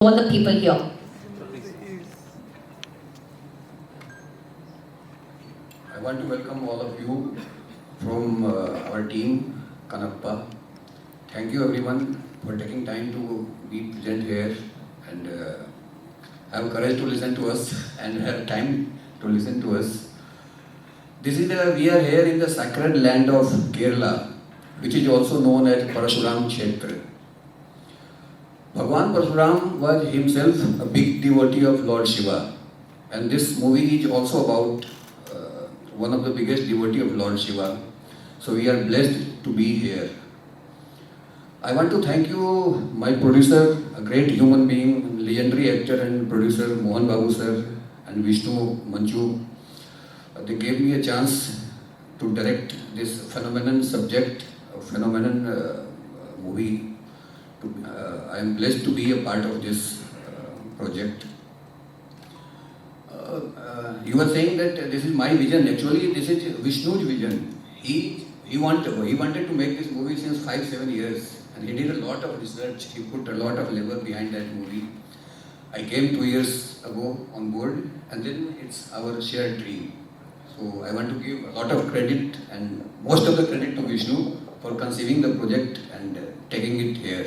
all the people here. I want to welcome all of you from our team, Kannappa. Thank you everyone for taking time to be present here and have courage to listen to us and have time to listen to us. We are here in the sacred land of Kerala, which is also known as Parashuram Kshetra. Bhagwan Parashuram was himself a big devotee of Lord Shiva, and this movie is also about one of the biggest devotee of Lord Shiva. So we are blessed to be here. I want to thank you, my producer, a great human being, legendary actor and producer Mohanlal sir and Vishnu Manchu. They gave me a chance to direct this phenomenon subject, phenomenon movie. I am blessed to be a part of this project. You were saying that this is my vision. Actually, this is Vishnu's vision. He wanted to make this movie since 5-7 years, and he did a lot of research. He put a lot of labor behind that movie. I came 2 years ago on board, and then it's our shared dream. So I want to give a lot of credit and most of the credit to Vishnu for conceiving the project and taking it here.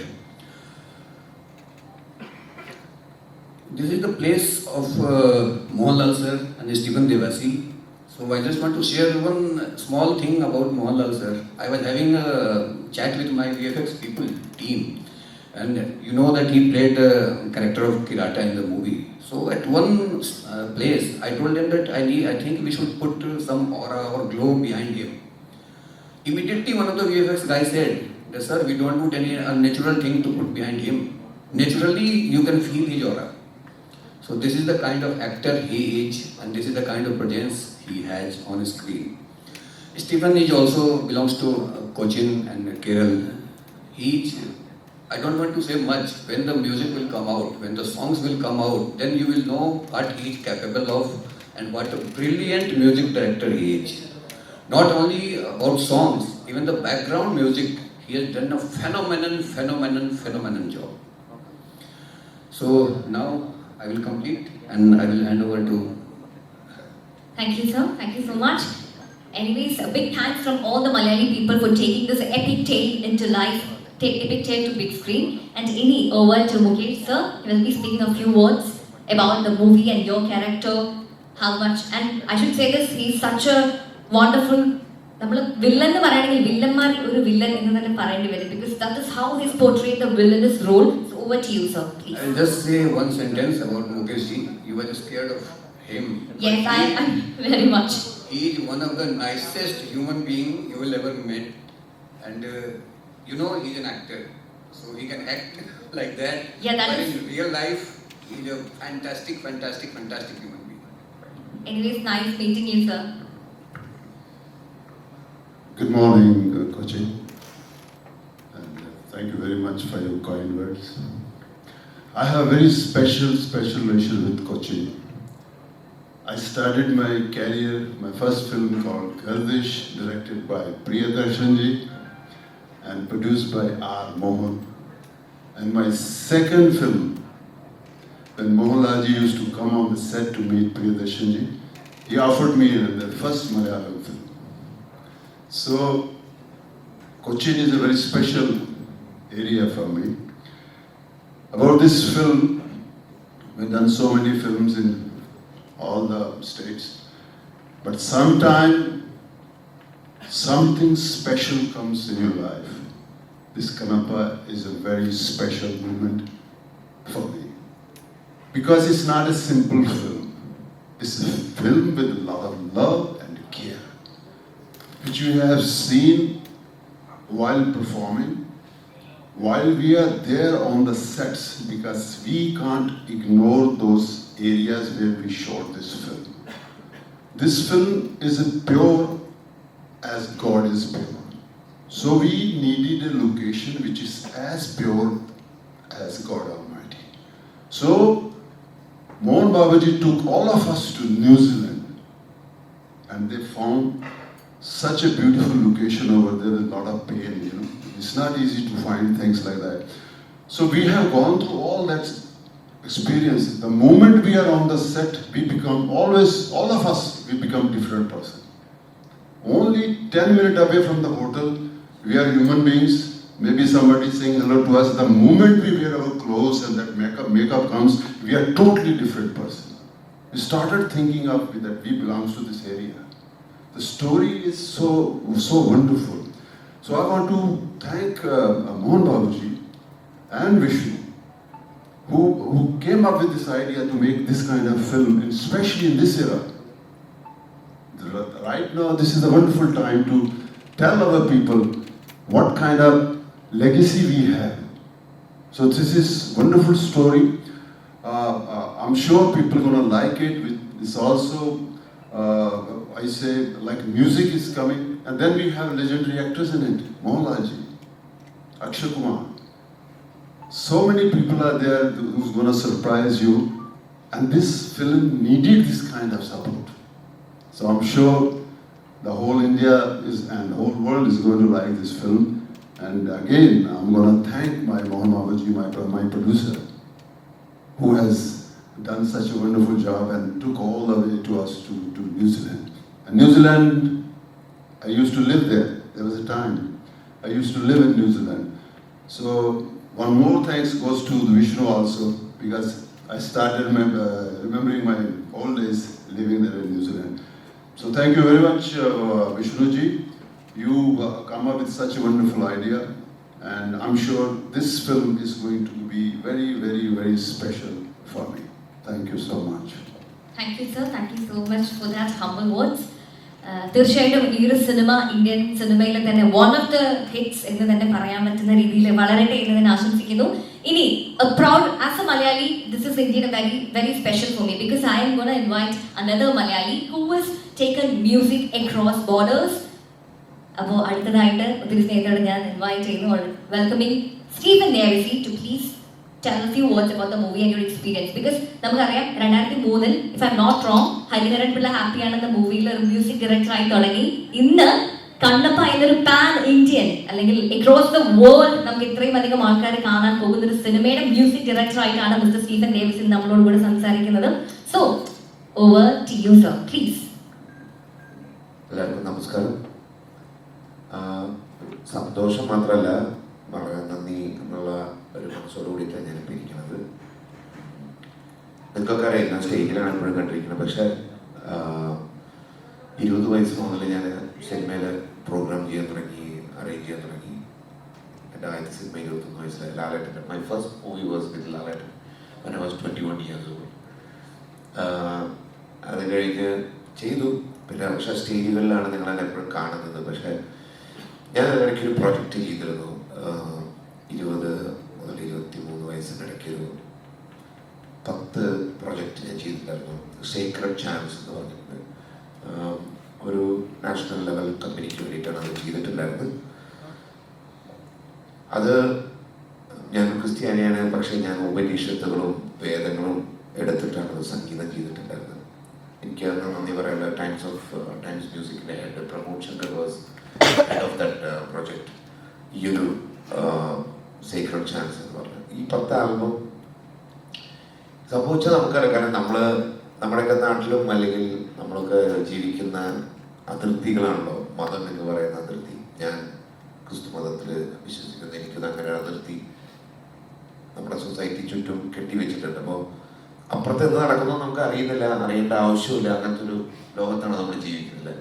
This is the place of Mohanlal sir and Stephen Devasia. So I just want to share one small thing about Mohanlal sir. I was having a chat with my VFX team, and you know that he played the character of Kirata in the movie. So at one place, I told them that I think we should put some aura or glow behind him. Immediately one of the VFX guys said, sir, we don't put any unnatural thing to put behind him. Naturally, you can feel his aura. So this is the kind of actor he is, and this is the kind of presence he has on screen. Stephen also belongs to Cochin and Kerala. I don't want to say much. When the music will come out, when the songs will come out, then you will know what he is capable of and what a brilliant music director he is. Not only about songs, even the background music, he has done a phenomenal job. So now I will complete and I will hand over to... Thank you, sir. Thank you so much. Anyways, a big thanks from all the Malayali people for taking this epic tale into life, epic tale to big screen. And any over to Mukesh, sir. He will be speaking a few words about the movie and your character, how much. And I should say this, he's such a wonderful villain because that is how he's portrayed the villainous role. So over to you, sir, please. I'll just say one sentence about Mukesh Ji. You were scared of him. Yes, I'm very much. He is one of the nicest human beings you will ever meet. And you know he's an actor. So he can act like that. Yeah, but in real life, he's a fantastic human being. Anyways, nice meeting you, sir. Good morning, Cochin, and thank you very much for your kind words. I have a very special relation with Cochin. I started my career, my first film called Gardish, directed by Priyadarshani and produced by R. Mohan. And my second film, when Mohanlal used to come on the set to meet Priyadarshani, he offered me the first Malayalam film. So, Cochin is a very special area for me. About this film, we've done so many films in all the states, but sometimes something special comes in your life. This Kannappa is a very special moment for me. Because it's not a simple film. It's a film with a lot of love and care, which you have seen while performing, while we are there on the sets, because we can't ignore those areas where we shot this film. This film is pure as God is pure. So we needed a location which is as pure as God Almighty. So Mohan Babaji took all of us to New Zealand, and they found such a beautiful location over there with a lot of pain, It's not easy to find things like that. So we have gone through all that experience. The moment we are on the set, we become always, all of us, we become different person. Only 10 minutes away from the hotel, we are human beings. Maybe somebody saying hello to us. The moment we wear our clothes and that makeup comes, we are totally different person. We started thinking of that we belongs to this area. The story is so wonderful. So I want to thank Mohan Babuji and Vishnu, who came up with this idea to make this kind of film, especially in this era. Right now, this is a wonderful time to tell our people what kind of legacy we have. So this is wonderful story. I'm sure people are gonna like it. It's also, I say, like music is coming, and then we have legendary actors in it. Mohanlal ji, Akshay, Kumar. So many people are there who's gonna surprise you, and this film needed this kind of support. So I'm sure the whole India and the whole world is going to like this film. And again, I'm going to thank my Mohan Babuji, my producer, who has done such a wonderful job and took all the way to us to New Zealand. And New Zealand, I used to live there. There was a time I used to live in New Zealand. So one more thanks goes to Vishnu also, because I started remembering my old days living there in New Zealand. So thank you very much, Vishnu ji. You come up with such a wonderful idea, and I'm sure this film is going to be very, very, very special for me. Thank you so much. Thank you, sir. Thank you so much for that humble words. തീർച്ചയായിട്ടും ഈ ഒരു cinema Indian സിനിമയിൽ തന്നെ one of the hits എന്ന് തന്നെ പറയാൻ പറ്റുന്ന രീതിയിൽ വളരട്ടെ എന്ന് തന്നെ ആശംസിക്കുന്നു. ഇനി proud as a Malayali, this is Indian very very special for me because I am gonna invite another Malayali who has taken music across borders. അപ്പോൾ അടുത്തതായിട്ട് ഒത്തിരി സ്നേഹത്തോടെ ഞാൻ ഇൻവൈറ്റ് ചെയ്യുന്നു. Welcoming Stephen Devassy to please tell a few words about the movie and your experience, because നമുക്കറിയാം 2003 if I'm not wrong Hariharan Pillai ഹാപ്പിയാണ് എന്ന മൂവിയിൽ ഒരു മ്യൂസിക് ഡയറക്ടറായി തുടങ്ങി. ഇന്ന് കണ്ണപ്പ എന്നൊരു പാൻ ഇന്ത്യൻ അല്ലെങ്കിൽ അക്രോസ് ദ വേൾഡ് നമുക്ക് ഇത്രയും അധികം ആൾക്കാരെ കാണാൻ പോകുന്ന ഒരു സിനിമയുടെ മ്യൂസിക് ഡയറക്ടറായിട്ടാണ് മിസ്റ്റർ സ്റ്റീഫൻ ഡേവിസ് നമ്മളോട് കൂടെ സംസാരിക്കുന്നത്. So over to you sir, please. എല്ലാവർക്കും നമസ്കാരം. സന്തോഷം മാത്രമല്ല, വളരെ നന്ദി എന്നുള്ള ഒരു മനസ്സോടുകൂടിയിട്ടാണ് ഞാനിപ്പോൾ ഇരിക്കുന്നത്. നിങ്ങൾക്കൊക്കെ അറിയാം, ഞാൻ സ്റ്റേജിലാണ് എപ്പോഴും കണ്ടിരിക്കുന്നത്. പക്ഷേ 20 വയസ്സ് മുതൽ ഞാൻ സിനിമയിൽ പ്രോഗ്രാം ചെയ്യാൻ തുടങ്ങി, അറേഞ്ച് ചെയ്യാൻ തുടങ്ങി. എൻ്റെ ആദ്യത്തെ സിനിമ 21 വയസ്സിലായി, Lalettan. My first movie was with Lalettan when I was 21 years old. അത് കഴിഞ്ഞ് ചെയ്തു. പിന്നെ പക്ഷേ സ്റ്റേജുകളിലാണ് നിങ്ങളെന്നെ എപ്പോഴും കാണുന്നത്. പക്ഷേ ഞാൻ ഇടയ്ക്കൊരു പ്രോജക്റ്റ് ചെയ്തിരുന്നു. 20 മുതൽ 23 വയസ്സിനിടയ്ക്കൊരു 10 പ്രോജക്റ്റ് ഞാൻ ചെയ്തിട്ടുണ്ടായിരുന്നു. സീക്രട്ട് ചാൻസ് എന്ന് പറഞ്ഞിട്ട് ഒരു നാഷണൽ ലെവൽ കമ്പനിക്ക് വേണ്ടിയിട്ടാണ് അത് ചെയ്തിട്ടുണ്ടായിരുന്നത്. അത് ഞാൻ ക്രിസ്ത്യാനിയാണ്, പക്ഷേ ഞാൻ ഉപനിഷത്തുകളും വേദങ്ങളും എടുത്തിട്ടാണ് അത് സംഗീതം ചെയ്തിട്ടുണ്ടായിരുന്നത്. എനിക്ക് അന്ന് നന്ദി പറയാനുള്ള ടൈംസ് മ്യൂസിക്കിൻ്റെ head Pramod Shankar was head of that project. ഈ ഒരു സീക്രട്ട് ചാൻസ് എന്ന് പറഞ്ഞു ഈ 10 ആൽബം സംഭവിച്ചത് നമുക്കറിയാം. കാരണം നമ്മുടെയൊക്കെ നാട്ടിലും അല്ലെങ്കിൽ നമ്മളൊക്കെ ജീവിക്കുന്ന അതിർത്തികളാണല്ലോ മതം എന്ന് പറയുന്ന അതിർത്തി. ഞാൻ ക്രിസ്തു മതത്തിൽ വിശ്വസിക്കുന്നത്. എനിക്കത് അങ്ങനെ അതിർത്തി നമ്മുടെ സൊസൈറ്റി ചുറ്റും കെട്ടിവെച്ചിട്ടുണ്ട്. അപ്പോൾ അപ്പുറത്ത് എന്ത് നടക്കുന്നോ നമുക്ക് അറിയുന്നില്ല, അറിയേണ്ട ആവശ്യമില്ല. അങ്ങനത്തെ ഒരു ലോകത്താണ് നമ്മൾ ജീവിക്കുന്നത്.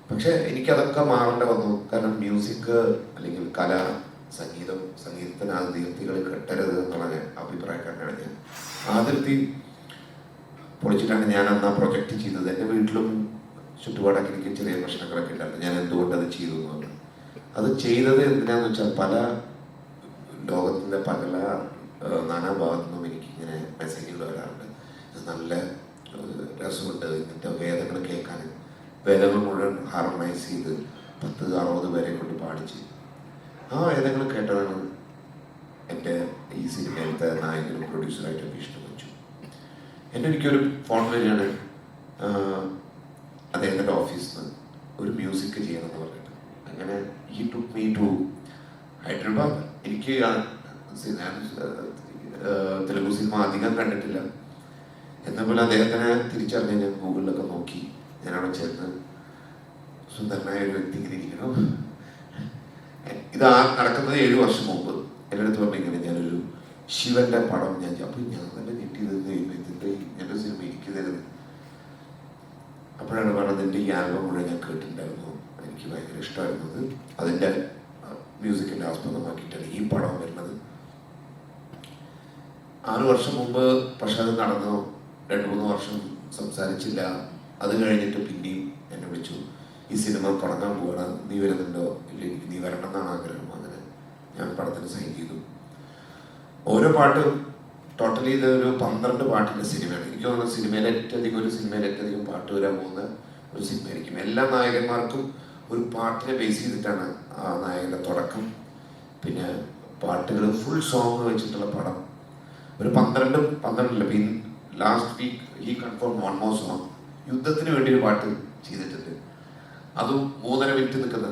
പക്ഷെ എനിക്കതൊക്കെ മാറേണ്ട വന്നു. കാരണം മ്യൂസിക് അല്ലെങ്കിൽ കല, സംഗീതത്തിന് അതിർത്തികൾ കെട്ടരുത് എന്നുള്ള അഭിപ്രായക്കാരനാണ് ഞാൻ. അതിർത്തി പൊളിച്ചിട്ടാണ് ഞാൻ അന്ന് ആ പ്രൊജക്റ്റ് ചെയ്തത്. എൻ്റെ വീട്ടിലും ചുറ്റുപാടൊക്കെ എനിക്ക് ചെറിയ പ്രശ്നങ്ങളൊക്കെ ഉണ്ടായിരുന്നു. ഞാൻ എന്തുകൊണ്ട് അത് ചെയ്തു എന്ന് പറഞ്ഞു. അത് ചെയ്തത് എന്തിനാന്ന് വെച്ചാൽ പല ലോകത്തിൻ്റെ പല നാനാഭാഗത്തു നിന്നും എനിക്കിങ്ങനെ മെസ്സേജുകൾ വരാറുണ്ട്. നല്ല രസമുണ്ട് ഇങ്ങനത്തെ വേദങ്ങൾ കേൾക്കാൻ. വേദങ്ങൾ മുഴുവൻ ഹാർമണൈസ് ചെയ്ത് 10-60 പേരെ കൊണ്ട് പാടിച്ച് ആ വേദങ്ങൾ കേട്ടതാണ് എൻ്റെ ഈ സിനിമയിലത്തെ നായകനും പ്രൊഡ്യൂസറായിട്ട് വിഷ്ണു മഞ്ചു. എൻ്റെ എനിക്കൊരു ഫോൺ വരികയാണ് അദ്ദേഹത്തിൻ്റെ ഓഫീസിൽ നിന്ന് ഒരു മ്യൂസിക് ചെയ്യണമെന്ന് പറഞ്ഞിട്ട്. അങ്ങനെ ഈ ടുക്ക് മീ ടു ഹൈദരാബാദ്. എനിക്ക് ഞാൻ തെലുഗു സിനിമ അധികം കണ്ടിട്ടില്ല. എന്നപോലെ അദ്ദേഹത്തിനെ തിരിച്ചറിഞ്ഞ് ഞാൻ ഗൂഗിളിലൊക്കെ നോക്കി. ഞാനവിടെ ചെന്ന് സുന്ദരനായ ഒരു വ്യക്തി ഇങ്ങനെ ഇരിക്കണം. ഇത് നടക്കുന്നത് 7 വർഷം മുമ്പ് എൻ്റെ അടുത്ത് പറഞ്ഞിങ്ങനെ ഞാനൊരു ശിവന്റെ പടം അപ്പോൾ ഞാൻ തന്നെ ഞെട്ടിയത് ഇതിൻ്റെ ഇങ്ങനത്തെ സിനിമ എനിക്ക് തരുന്നത്. അപ്പോഴാണ് പറഞ്ഞത് എൻ്റെ ഈ ആൽബം മുഴുവൻ ഞാൻ കേട്ടിട്ടുണ്ടായിരുന്നു, എനിക്ക് ഭയങ്കര ഇഷ്ടമായിരുന്നത്. അതിൻ്റെ മ്യൂസിക്കിൻ്റെ ആസ്പദമാക്കിയിട്ടാണ് ഈ പടം വരുന്നത്. 6 വർഷം മുമ്പ് പക്ഷെ അത് നടന്നു. 2-3 വർഷം സംസാരിച്ചില്ല. അത് കഴിഞ്ഞിട്ട് പിന്നെയും എന്നെ വിളിച്ചു, ഈ സിനിമ തുടങ്ങാൻ പോവാണ്, നീ വരുന്നുണ്ടോ? ഇല്ല, എനിക്ക് നീ വരണം എന്നാണ് ആഗ്രഹം. അങ്ങനെ ഞാൻ പടത്തിന് സൈൻ ചെയ്തു. ഓരോ പാട്ടും ടോട്ടലി ഇതൊരു 12 പാട്ടിൻ്റെ സിനിമയാണ്. എനിക്ക് തോന്നുന്നു സിനിമയിൽ ഏറ്റവും പാട്ട് വരാൻ പോകുന്ന ഒരു സിനിമയായിരിക്കും. എല്ലാ നായകന്മാർക്കും ഒരു പാട്ടിനെ ബേസ് ചെയ്തിട്ടാണ് ആ നായകൻ്റെ തുടക്കം. പിന്നെ പാട്ടുകൾ ഫുൾ സോങ് വെച്ചിട്ടുള്ള പടം. ഒരു 12 പിന്നെ ലാസ്റ്റ് വീക്ക് ഈ കൺഫേം 1 more സോങ് യുദ്ധത്തിന് വേണ്ടി ഒരു പാട്ട് ചെയ്തിട്ടുണ്ട്. അതും 3.5 മിനിറ്റ് നിൽക്കുന്ന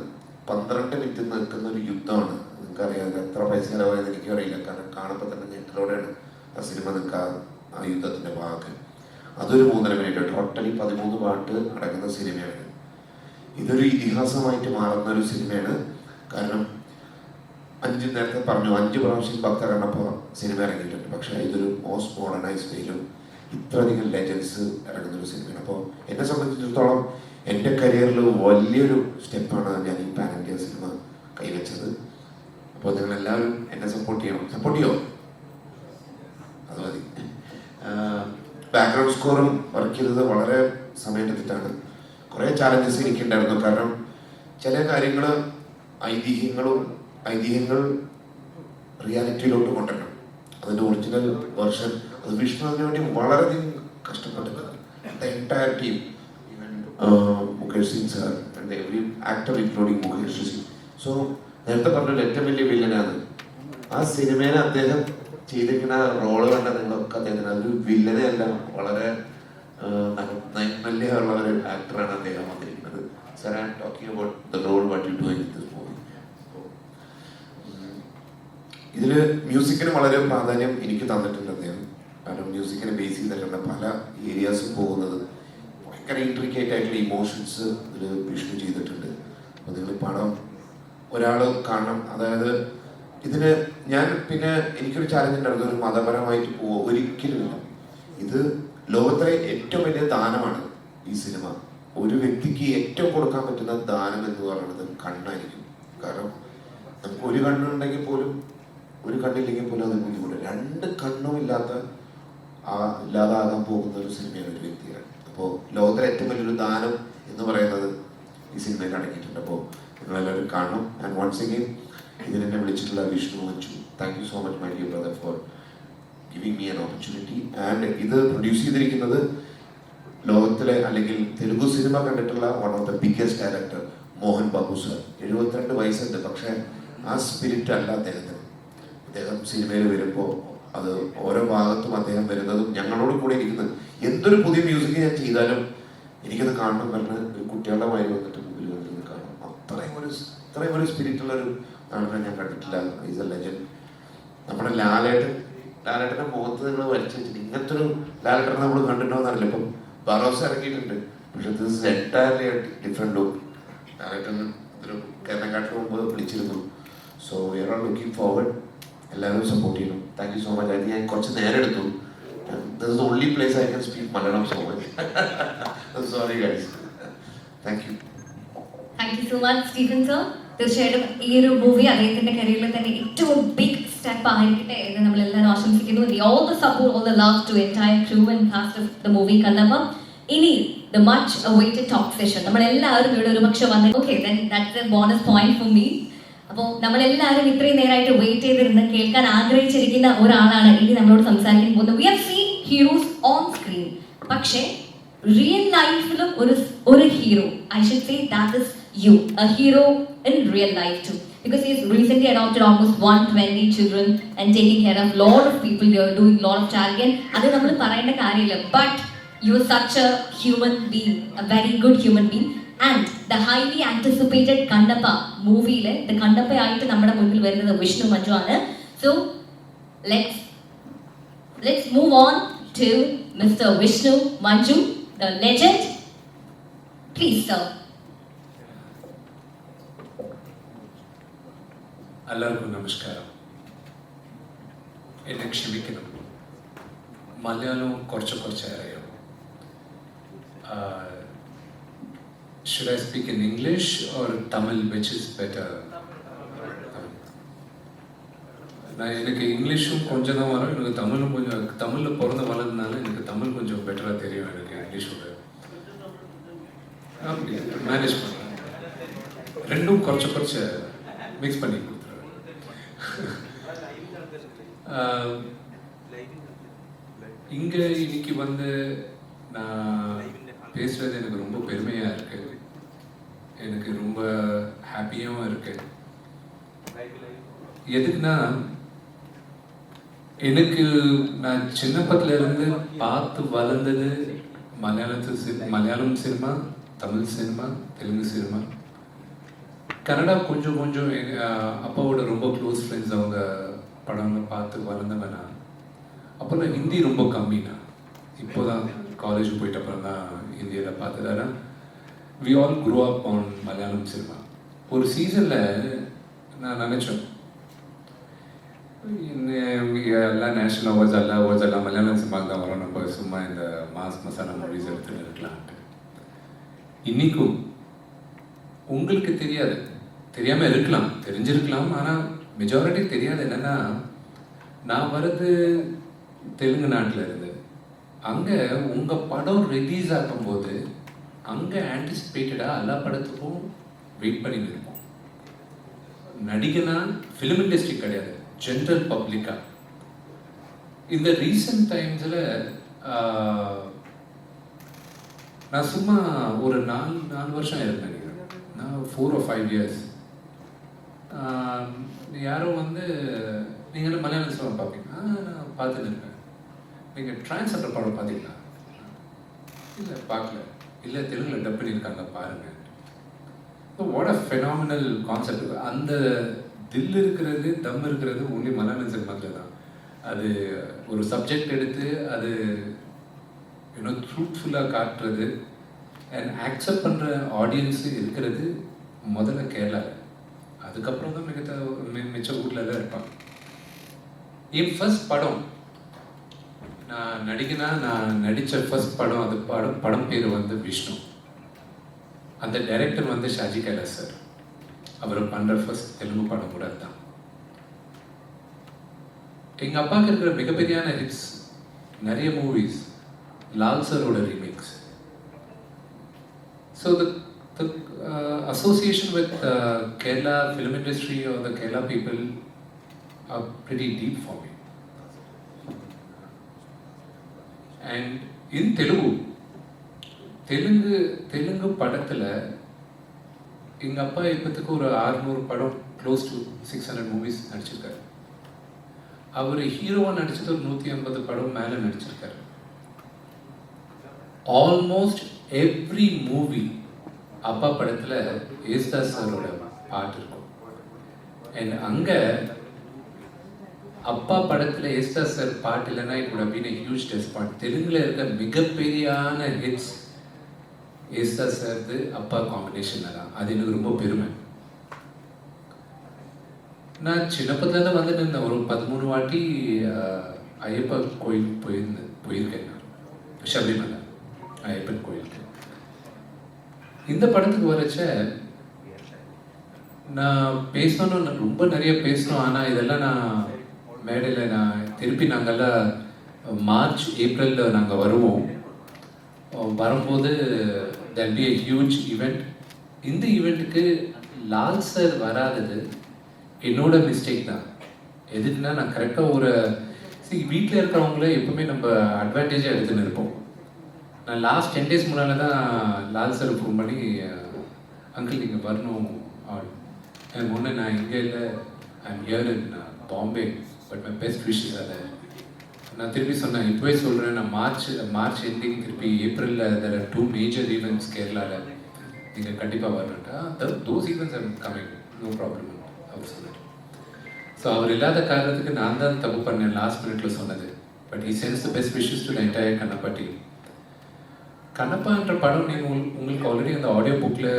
12 മിനിറ്റ് നിൽക്കുന്ന ഒരു യുദ്ധമാണ്. നിങ്ങൾക്കറിയാം എത്ര പൈസ ചിലവായത് എനിക്കറിയില്ല. കാരണം കാണുമ്പോൾ തന്നെ ഞെട്ടലോടെയാണ് ആ സിനിമ നിൽക്കുക, ആ യുദ്ധത്തിൻ്റെ ഭാഗം. അതൊരു 3.5 മിനിറ്റ്. ടോട്ടലി 13 പാട്ട് അടങ്ങുന്ന സിനിമയാണ്. ഇതൊരു ഇതിഹാസമായിട്ട് മാറുന്ന ഒരു സിനിമയാണ്. കാരണം നേരത്തെ പറഞ്ഞു 5 പ്രാവശ്യം ഭക്ത കണ്ണപ്പ സിനിമ ഇറങ്ങിയിട്ടുണ്ട്. പക്ഷേ ഇതൊരു മോസ്റ്റ് മോഡേണൈസ് വേയിലും ഇത്രയധികം ലെജൻസ് ഇറങ്ങുന്നൊരു സിനിമയാണ്. അപ്പോൾ എന്നെ സംബന്ധിച്ചിടത്തോളം എൻ്റെ കരിയറിൽ വലിയൊരു സ്റ്റെപ്പാണ് ഞാൻ ഈ പാൻ ഇന്ത്യ സിനിമ കൈവച്ചത്. അപ്പോൾ നിങ്ങളെല്ലാവരും എന്നെ സപ്പോർട്ട് ചെയ്യണം. സപ്പോർട്ട് ചെയ്യോ? അത് മതി. ബാക്ക്ഗ്രൗണ്ട് സ്കോറും വർക്ക് ചെയ്തത് വളരെ സമയമെടുത്തിട്ടാണ്. കുറേ ചാലഞ്ചസ് എനിക്കുണ്ടായിരുന്നു. കാരണം ചില കാര്യങ്ങൾ ഐതിഹ്യങ്ങൾ റിയാലിറ്റിയിലോട്ട് കൊണ്ടുവരണം. അതിൻ്റെ ഒറിജിനൽ വേർഷൻ അത് വിഷ്ണു അതിനു വേണ്ടി വളരെയധികം കഷ്ടപ്പെട്ടിട്ടുണ്ട്. The entire team, even Mukesh Singh sir and every actor including Mukesh Rishi. So നേരത്തെ പറഞ്ഞൊരു ഏറ്റവും വലിയ വില്ലനാണ് ആ സിനിമയിൽ അദ്ദേഹം ചെയ്തിരിക്കുന്ന റോള് കണ്ട നിങ്ങളൊക്കെ അദ്ദേഹത്തിന് അതൊരു വില്ലനെ അല്ല, വളരെ നൈർമല്യമുള്ള ഒരു ആക്ടറാണ് അദ്ദേഹം വന്നിരിക്കുന്നത്. Sir, I am talking about the role what you do in this movie. ഇതിൽ മ്യൂസിക്കിന് വളരെ പ്രാധാന്യം എനിക്ക് തന്നിട്ടുണ്ട് അദ്ദേഹം. കാരണം മ്യൂസിക്കിനെ ബേസ് ചെയ്തിട്ടുണ്ട് പല ഏരിയാസും പോകുന്നത്. ഭയങ്കര ഇൻട്രിക്കേറ്റ് ആയിട്ടുള്ള ഇമോഷൻസ് ഇതിൽ വിഷ്ണു ചെയ്തിട്ടുണ്ട്. അപ്പോൾ നിങ്ങൾ പടം ഒരാൾ കാണണം. അതായത് ഇതിന് ഞാൻ പിന്നെ എനിക്കൊരു ചാലഞ്ച് ഉണ്ടായിരുന്നു, ഒരു മതപരമായിട്ട് ഒരിക്കലുമില്ല. ഇത് ലോകത്തിലെ ഏറ്റവും വലിയ ദാനമാണ് ഈ സിനിമ. ഒരു വ്യക്തിക്ക് ഏറ്റവും കൊടുക്കാൻ പറ്റുന്ന ദാനം എന്ന് പറയുന്നത് കണ്ണായിരിക്കും. കാരണം നമുക്ക് ഒരു കണ്ണുണ്ടെങ്കിൽ പോലും, ഒരു കണ്ണില്ലെങ്കിൽ പോലും അത് ബുദ്ധിമുട്ട്. 2 കണ്ണും ഇല്ലാതാകാൻ പോകുന്ന ഒരു സിനിമയാണ് ഒരു വ്യക്തിയുടെ. അപ്പോൾ ലോകത്തിലെ ഏറ്റവും വലിയൊരു ദാനം എന്ന് പറയുന്നത് ഈ സിനിമയിൽ അടങ്ങിയിട്ടുണ്ട്. അപ്പോൾ നിങ്ങളെല്ലാവരും കാണണം. ആൻഡ് വൺസ് അഗെയിൻ ഇതിനെന്നെ വിളിച്ചിട്ടുള്ള Vishnu Manchu, thank you so much my dear brother for giving me an opportunity. And ഇത് പ്രൊഡ്യൂസ് ചെയ്തിരിക്കുന്നത് ലോകത്തിലെ അല്ലെങ്കിൽ തെലുഗു സിനിമ കണ്ടിട്ടുള്ള one of the biggest director Mohan Babu sir. 72 വയസ്സുണ്ട്. പക്ഷേ ആ സ്പിരിറ്റ് അല്ല അദ്ദേഹത്തിന്. അദ്ദേഹം സിനിമയിൽ വരുമ്പോൾ അത് ഓരോ ഭാഗത്തും അദ്ദേഹം വരുന്നതും ഞങ്ങളോട് കൂടെ ഇരിക്കുന്നത്. എന്തൊരു പുതിയ മ്യൂസിക് ഞാൻ ചെയ്താലും എനിക്കത് കാണണം പറഞ്ഞ് ഒരു കുട്ടികളുടെ മാതിരി വന്നിട്ട് മുമ്പിൽ വന്നിട്ട് കാണണം. അത്രയും ഒരു സ്പിരിറ്റുള്ളൊരു നടനെ ഞാൻ കണ്ടിട്ടില്ല. Is A legend. നമ്മുടെ ലാലേട്ടൻ്റെ മുഖത്ത് നിങ്ങൾ വരച്ച് വെച്ചിട്ട് ഇങ്ങനത്തെ ഒരു ലാലേട്ടനെ നമ്മൾ കണ്ടിട്ടുണ്ടോന്നറിയില്ല. ഇപ്പം ബറോസ ഇറങ്ങിയിട്ടുണ്ട്, പക്ഷെ this is entirely different look. Lalettan ഒരു കേരളക്കാട്ടിന് മുമ്പ് വിളിച്ചിരുന്നു. So we are all looking forward. എല്ലാവരും സപ്പോർട്ട് ചെയ്യണം. Thank you so much. അത് ഞാൻ കുറച്ച് നേരം എടുത്തു. This is the only place I can speak Malayalam so much. Sorry guys. Thank you. Thank you so much Stephen sir. തീർച്ചയായിട്ടും ഈ ഒരു മൂവി അദ്ദേഹത്തിന്റെ കരിയറിൽ തന്നെ ഏറ്റവും ബിഗ് സ്റ്റെപ്പ് ആയിരിക്കട്ടെ എന്ന് നമ്മളെല്ലാവരും ആശംസിക്കുന്നു. All the support, all the love to entire crew and cast of the movie Kannappa. ഇനി the much awaited talk session നമ്മളെല്ലാവരും ഇവിടെ ഒരുപക്ഷെ വന്ന് okay then that's a bonus point for me. അപ്പോൾ നമ്മളെല്ലാവരും ഇത്രയും നേരമായിട്ട് വെയിറ്റ് ചെയ്തിരുന്ന് കേൾക്കാൻ ആഗ്രഹിച്ചിരിക്കുന്ന ഒരാളാണ് ഇനി നമ്മളോട് സംസാരിക്കാൻ പോകുന്നത്. We have seen heroes on screen, പക്ഷേ റിയൽ ലൈഫിലും ഒരു hero, I should say that is you, a hero in real life too, because he has recently adopted almost 120 children and taking care of lot of people here, doing lot of charity. Adu nammal parayanda karyilla, but you are such a human being, a very good human being. And the highly anticipated Kannappa movie the Kannappa ആയിട്ട് നമ്മുടെ മുന്നിൽ വരുന്നത് വിഷ്ണു മഞ്ചു ആണ്. So let's let's move on to Mr. Vishnu Manchu, the legend. Please, sir. എല്ലാവർക്കും നമസ്കാരം. എന്നെ ക്ഷമിക്കണം, മലയാളം കുറച്ച് അറിയാം. Should I speak in English or Tamil, which is better? நான் எனக்கு இங்கிலீஷும் கொஞ்சம் தான் வரும், எனக்கு தமிழும் கொஞ்சம், தமிழில் பிறந்த வளர்ந்தனால எனக்கு தமிழ் கொஞ்சம் பெட்டராக தெரியும் எனக்கு இங்கிலீஷோட. அப்படி மேனேஜ் பண்ணுறேன், ரெண்டும் குறைச்ச மிக்ஸ் பண்ணி கொடுத்துருவேன். இங்கே இன்னைக்கு வந்து நான் பேசுகிறது எனக்கு ரொம்ப பெருமையாக இருக்குது, எனக்கு ரொம்ப ஹாப்பியாகவும் இருக்குது. எதுக்குன்னா, எனக்கு நான் சின்னப்பத்திலேருந்து பார்த்து வளர்ந்தது Malayalam cinema, Tamil cinema, Telugu cinema, Kannada கொஞ்சம் அப்பாவோட ரொம்ப க்ளோஸ் ஃப்ரெண்ட்ஸ் அவங்க படங்களை பார்த்து வளர்ந்தவன் நான். அப்போல்லாம் ஹிந்தி ரொம்ப கம்மிண்ணா, இப்போ தான் காலேஜ் போயிட்ட அப்புறம் தான் ஹிந்தியில் பார்த்ததால we all grow up on Malayalam cinema. ஒரு சீசனில் நான் நினச்சோம் எல்லாம் நேஷ்னல் அவார்ட்ஸ் எல்லாம் மலையாளம் சினிமாவுக்கு தான் வரும், நம்ம சும்மா இந்த மசாலா மூவிஸ் எடுத்துகிட்டு இருக்கலான்ட்டு. இன்றைக்கும் உங்களுக்கு தெரியாது, தெரியாமல் இருக்கலாம், தெரிஞ்சிருக்கலாம், ஆனால் மெஜாரிட்டி தெரியாது. என்னென்னா, நான் வர்றது தெலுங்கு நாட்டில் இருந்து. அங்கே உங்கள் படம் ரிலீஸ் ஆகும்போது அங்கே ஆன்டிசிபேட்டடாக எல்லா படத்துக்கும் வெயிட் பண்ணி இருப்போம். நடிகனா ஃபிலிம் இண்டஸ்ட்ரி கிடையாது, ஜென்ரல் பப்ளிக்காக. இந்த ரீசன்ட் டைம்ஸில் நான் சும்மா ஒரு 4 வருஷம் இருந்தேன், நான் 4 or 5 years. யாரோ வந்து நீங்கள் மலையாளம் சினிமா பார்ப்பீங்க, நான் பார்த்துட்டு இருக்கேன். நீங்கள் டிரான்ஸ்ஜெண்டர் படம் பார்த்தீங்களா? இல்லை பார்க்கல. இல்லை தெலுங்கில் டப் பண்ணியிருக்காங்க பாருங்கள். So what a phenomenal concept. அந்த தில் இருக்கிறது, தம் இருக்கிறது ஒன்லி மலையாளம் சினிமாவில் தான். அது ஒரு சப்ஜெக்ட் எடுத்து அது இன்னும் ட்ரூத்ஃபுல்லாக காட்டுறது அண்ட் ஆக்செப்ட் பண்ணுற ஆடியன்ஸு இருக்கிறது முதல்ல கேரளாவில். அதுக்கப்புறம் தான் மிச்ச ஊரில் தான் இருப்பாங்க. என் ஃபர்ஸ்ட் படம் நான் நடிகனா, நான் நடித்த ஃபர்ஸ்ட் படம், அது படம் பேர் வந்து விஷ்ணு. அந்த டைரக்டர் வந்து ஷாஜி கைலாஸ் சார். அவர் பண்ணுற ஃபர்ஸ்ட் தெலுங்கு படம் கூட தான். எங்கள் அப்பாவுக்கு இருக்கிற மிகப்பெரியான ஹிட்ஸ் நிறைய மூவிஸ் லால் சரோட remakes. So the association with Kerala film industry or the Kerala people are pretty deep for me. And in Telugu படத்தில் எங்கள் அப்பா இப்போத்துக்கு ஒரு 600 படம், க்ளோஸ் டு 600 மூவிஸ் நடிச்சிருக்காரு. அவர் ஹீரோவாக நடிச்சது ஒரு 150 படம் மேலே நடிச்சிருக்காரு. ஆல்மோஸ்ட் எவ்ரி மூவி அப்பா படத்தில் ஏசுதாஸ் சாரோட பாட்டு இருக்கும். அண்ட் அங்கே அப்பா படத்தில் ஏசுதாஸ் சார் பாட்டு இல்லைன்னா it would have been a huge disappoint. தெலுங்கில் இருக்க மிகப்பெரியான ஹிட்ஸ் ஏசுதாஸ் சார்து அப்பா காம்பினேஷனில் தான். அது எனக்கு ரொம்ப பெருமை. நான் சின்னப்பத்துலேருந்து வந்துட்டு இருந்தேன். ஒரு 13 வாட்டி ஐயப்பா கோயிலுக்கு போயிருக்கேன் நான், சபரிமலை ஐயப்பன் கோயிலுக்கு. இந்த படத்துக்கு வரச்ச நான் பேசணும்னு ரொம்ப நிறைய பேசணும். ஆனால் இதெல்லாம் நான் மேடையில் நான் திருப்பி நாங்கள்லாம் மார்ச் ஏப்ரலில் நாங்கள் வருவோம். வரும்போது there'll be a huge event. இந்த ஈவெண்ட்டுக்கு லால் சார் வராதது என்னோட மிஸ்டேக் தான். எதுக்குன்னா, நான் கரெக்டாக ஒரு வீட்டில் இருக்கிறவங்கள எப்பவுமே நம்ம அட்வான்டேஜாக எடுத்துன்னு இருப்போம். நான் லாஸ்ட் 10 days முன்னால் தான் லால் சார் ஃபோன் பண்ணி, அங்கிள் நீங்கள் வரணும் எனக்கு ஒன்று, நான் இங்கே இல்லை, I'm here in Bombay, but my best wishes. அதை நான் திருப்பி சொன்னேன், இப்போவே சொல்கிறேன், நான் மார்ச் எண்டிங் திருப்பி ஏப்ரலில் there are 2 major events கேரளாவில், நீங்கள் கண்டிப்பாக வரணுட்டா those events are coming, no problem அவர் சொன்னார். ஸோ அவர் இல்லாத காரணத்துக்கு நான் தான் தப்பு பண்ணேன் லாஸ்ட் மினிட்ல சொன்னது. but he sends the best wishes to the entire Kannappa team. கண்ணப்பான்ற படம் நீங்கள் உங்களுக்கு ஆல்ரெடி அந்த ஆடியோ புக்கில்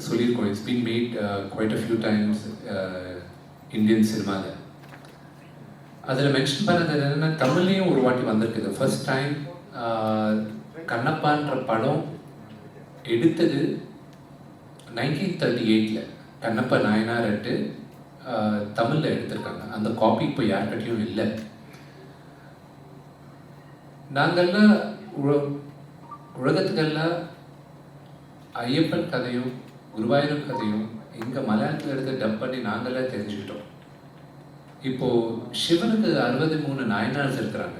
சொல்லியிருக்கோம். It's been made quite a few times Indian சினிமாவில். அதில் மென்ஷன் பண்ணது என்னென்னா தமிழ்லேயும் ஒரு வாட்டி வந்திருக்குது. ஃபர்ஸ்ட் டைம் கண்ணப்பான்ற படம் எடுத்தது 1938 கண்ணப்ப நாயனார் தமிழில் எடுத்திருக்காங்க. அந்த காப்பி இப்போ யார்கிட்டையும் இல்லை. நாங்கள்லாம் உலகத்துக்கெல்லாம் ஐயப்பன் கதையும் குருவாயூரம் கதையும் இங்கே மலையாளத்தில் எடுத்து டப் பண்ணி நாங்கள்லாம் தெரிஞ்சுக்கிட்டோம். இப்போது சிவனுக்கு 63 நாயனார்ஸ் இருக்கிறாங்க.